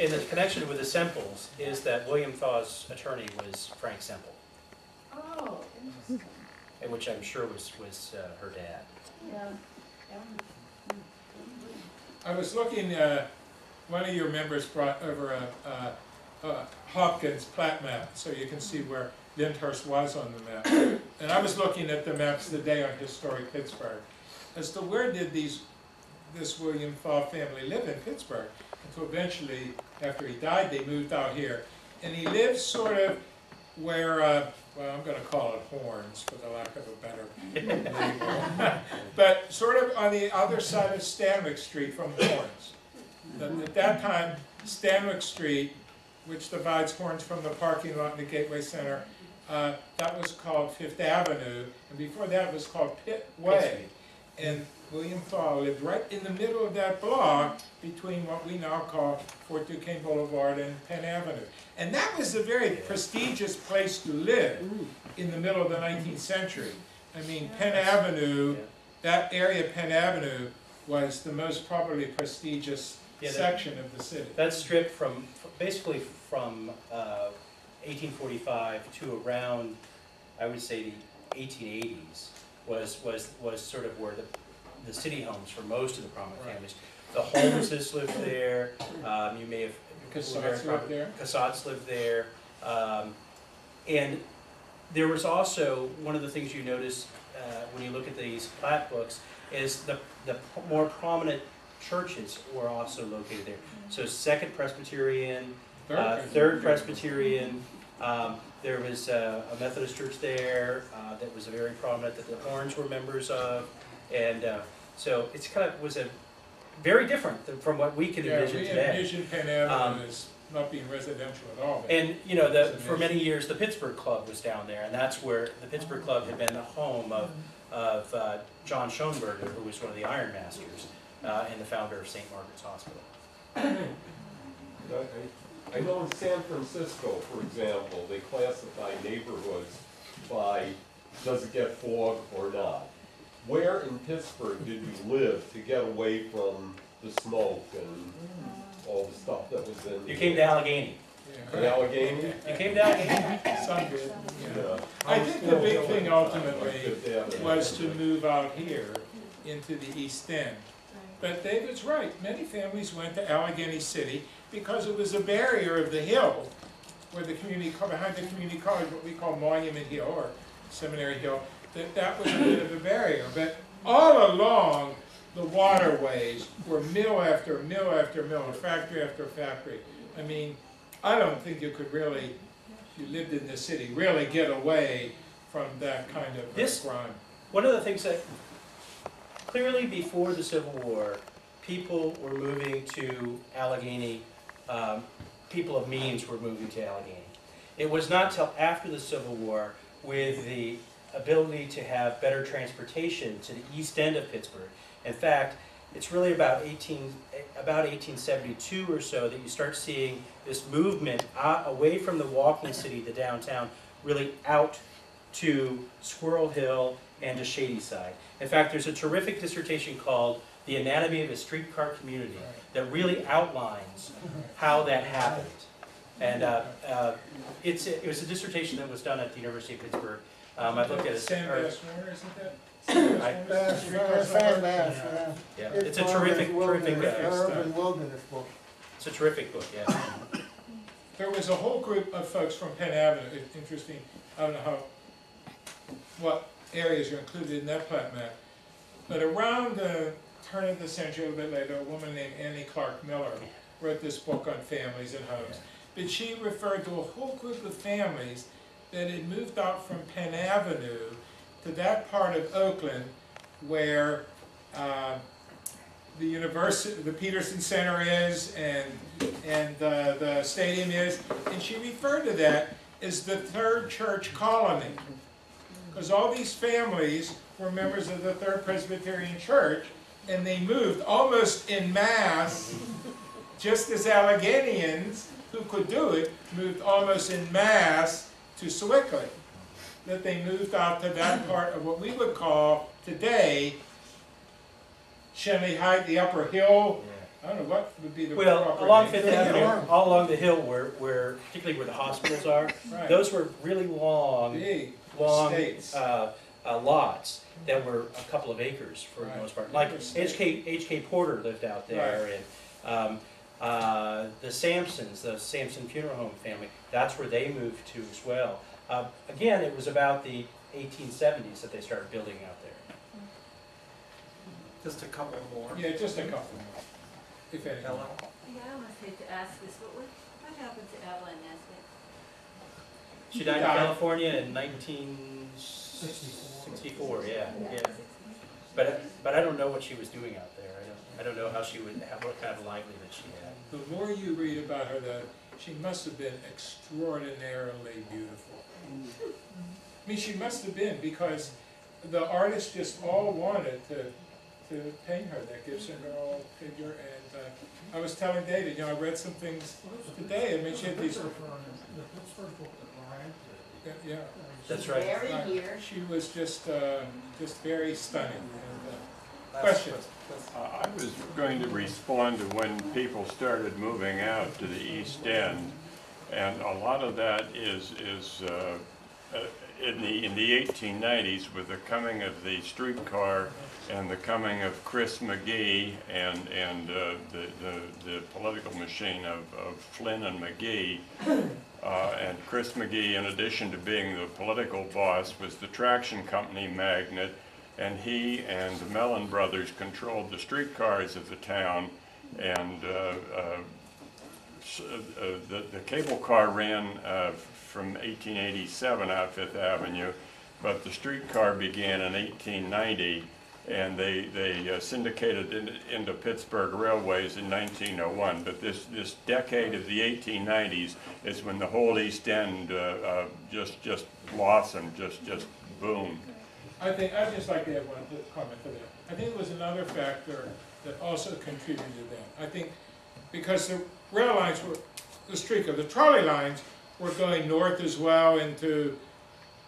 in the connection with the Semples is that William Thaw's attorney was Frank Semple, Oh, interesting. which I'm sure was her dad. Yeah. I was looking, one of your members brought over a Hopkins plat map, so you can see where Lyndhurst was on the map. And I was looking at the maps today on Historic Pittsburgh as to where did this William Thaw family live in Pittsburgh. Until eventually, after he died, they moved out here. And he lived sort of where, well, I'm going to call it Horns for the lack of a better label, but sort of on the other side of Stanwick Street from Horns. At that time, Stanwick Street, which divides Horns from the parking lot in the Gateway Center, that was called Fifth Avenue, and before that it was called Pitt Way. And William Thaw lived right in the middle of that block between what we now call Fort Duquesne Boulevard and Penn Avenue. And that was a very prestigious place to live in the middle of the 19th century. I mean, Penn Avenue, that area of Penn Avenue was the most probably prestigious section of the city. That strip basically from 1845 to around, I would say, the 1880s was sort of where the city homes for most of the prominent families. The Holmeses lived there. You may have Cassatt's lived there. Cassatt's lived there, and there was also one of the things you notice when you look at these plat books is the more prominent churches were also located there. So Second Presbyterian, Third Presbyterian. There was a Methodist church there that was very prominent that the Horns were members of, and so it's was a very different from what we can envision today. Yeah, we envision Penn Avenue as not being residential at all. And for many years the Pittsburgh Club was down there, and that's where the Pittsburgh Club had been the home of of John Schoenberger, who was one of the Iron Masters and the founder of St. Margaret's Hospital. I know in San Francisco, for example, they classify neighborhoods by does it get fog or not. Where in Pittsburgh did you live to get away from the smoke and all the stuff that was in? You came to Allegheny. In Allegheny? You came to Allegheny? Some did. Yeah. I think the big thing ultimately was to move out here into the East End. But David's right, many families went to Allegheny City because it was a barrier of the hill, where the behind the community college, what we call Monument Hill or Seminary Hill, that was a bit of a barrier. But all along the waterways were mill after mill after mill, and factory after factory. I mean, I don't think you could really, if you lived in the city, really get away from that kind of crime. One of the things that, clearly before the Civil War, people were moving to Allegheny, people of means were moving to Allegheny. It was not till after the Civil War, with the ability to have better transportation to the east end of Pittsburgh. In fact, it's really about 1872 or so that you start seeing this movement away from the walking city, the downtown, really out to Squirrel Hill and to Shadyside. In fact, there's a terrific dissertation called The Anatomy of a Streetcar Community that really outlines how that happened. And it was a dissertation that was done at the University of Pittsburgh. I looked at it. Sam Bass Runner, isn't that? Yeah, it's a terrific urban wilderness book. It's a terrific book, yeah. There was a whole group of folks from Penn Avenue. It's interesting. I don't know what areas are included in that plat map, but around the turn of the century, a little bit later, a woman named Annie Clark Miller wrote this book on families and homes. But she referred to a whole group of families that had moved out from Penn Avenue to that part of Oakland where the university, the Peterson Center is, and the stadium is, and she referred to that as the Third Church Colony, because all these families were members of the Third Presbyterian Church, and they moved almost en masse, just as Alleghenians who could do it moved almost en masse to Sewickley. That they moved out to that part of what we would call today Shenley Heights, the upper hill. I don't know what would be the proper along name. Fifth Avenue, all along the hill, where particularly where the hospitals are, Right. those were really long Estates. lots that were a couple of acres for the most part. Like H.K. Porter lived out there, and the Sampsons, the Sampson Funeral Home family, that's where they moved to as well. Again, it was about the 1870s that they started building out there. Just a couple more. Yeah, just a couple more, if any. Ellen? Yeah, I almost hate to ask this, but what happened to Evelyn Nesbitt? She died in California in 1964. Yeah. But I don't know what she was doing out there. I don't know how she would have, what kind of livelihood she had. The more you read about her, she must have been extraordinarily beautiful. I mean, she must have been, because the artists just all wanted to paint her, that Gibson girl figure. And I was telling David, I read some things today. I mean, she had these. Yeah, That's right. She was just very stunning. And, question. I was going to respond to when people started moving out to the East End, and a lot of that is in the 1890s with the coming of the streetcar and the coming of Chris McGee and the political machine of Flynn and McGee. And Chris McGee, in addition to being the political boss, was the traction company magnate, and he and the Mellon brothers controlled the streetcars of the town, and the cable car ran from 1887 out Fifth Avenue, but the streetcar began in 1890, and they syndicated into Pittsburgh Railways in 1901. But this decade of the 1890s is when the whole East End just blossomed, just boomed. I'd just like to add one comment to that. I think it was another factor that also contributed to that. I think because the rail lines were, the trolley lines were going north as well into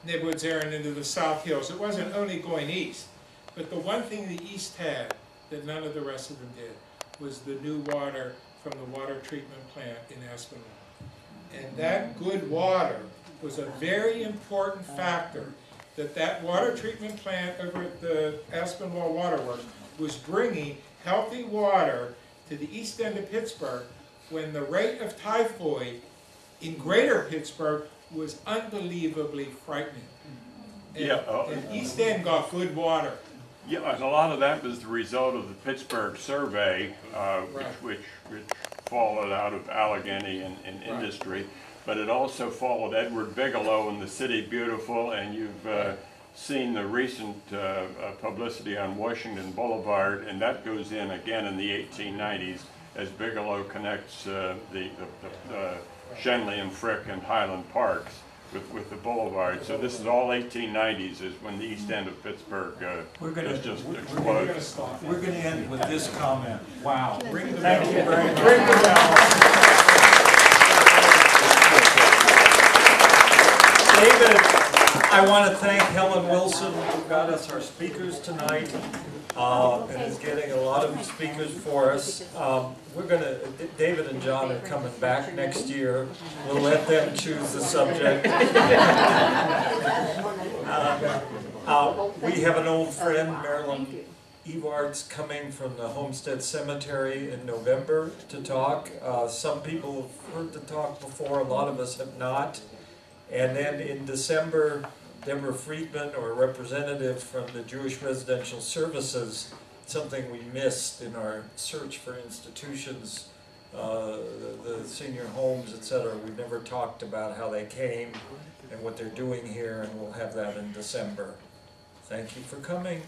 neighborhoods there and into the South Hills. It wasn't only going east, but the one thing the east had that none of the rest of them did was the new water from the water treatment plant in Aspinwall. And that good water was a very important factor that water treatment plant over at the Aspinwall Waterworks was bringing healthy water to the east end of Pittsburgh when the rate of typhoid in greater Pittsburgh was unbelievably frightening. And, and East End got good water. Yeah, and a lot of that was the result of the Pittsburgh survey, which followed out of Allegheny and industry, but it also followed Edward Bigelow and the City Beautiful, and you've seen the recent publicity on Washington Boulevard, and that goes in again in the 1890s as Bigelow connects the Shenley and Frick and Highland Parks with the boulevard. So this is all 1890s is when the east end of Pittsburgh has just exploded. We're going to end with this comment. Wow. Ring the Thank bell. you very much. Ring the bell. David, I want to thank Helen Wilson, who got us our speakers tonight, and is getting a lot of speakers for us. We're going to, David and John are coming back next year. We'll let them choose the subject. We have an old friend, Marilyn Evard's, coming from the Homestead Cemetery in November to talk. Some people have heard the talk before, a lot of us have not. And then in December, Deborah Friedman, or a representative from the Jewish Residential Services, something we missed in our search for institutions, the senior homes, etc. We never talked about how they came and what they're doing here, and we'll have that in December. Thank you for coming.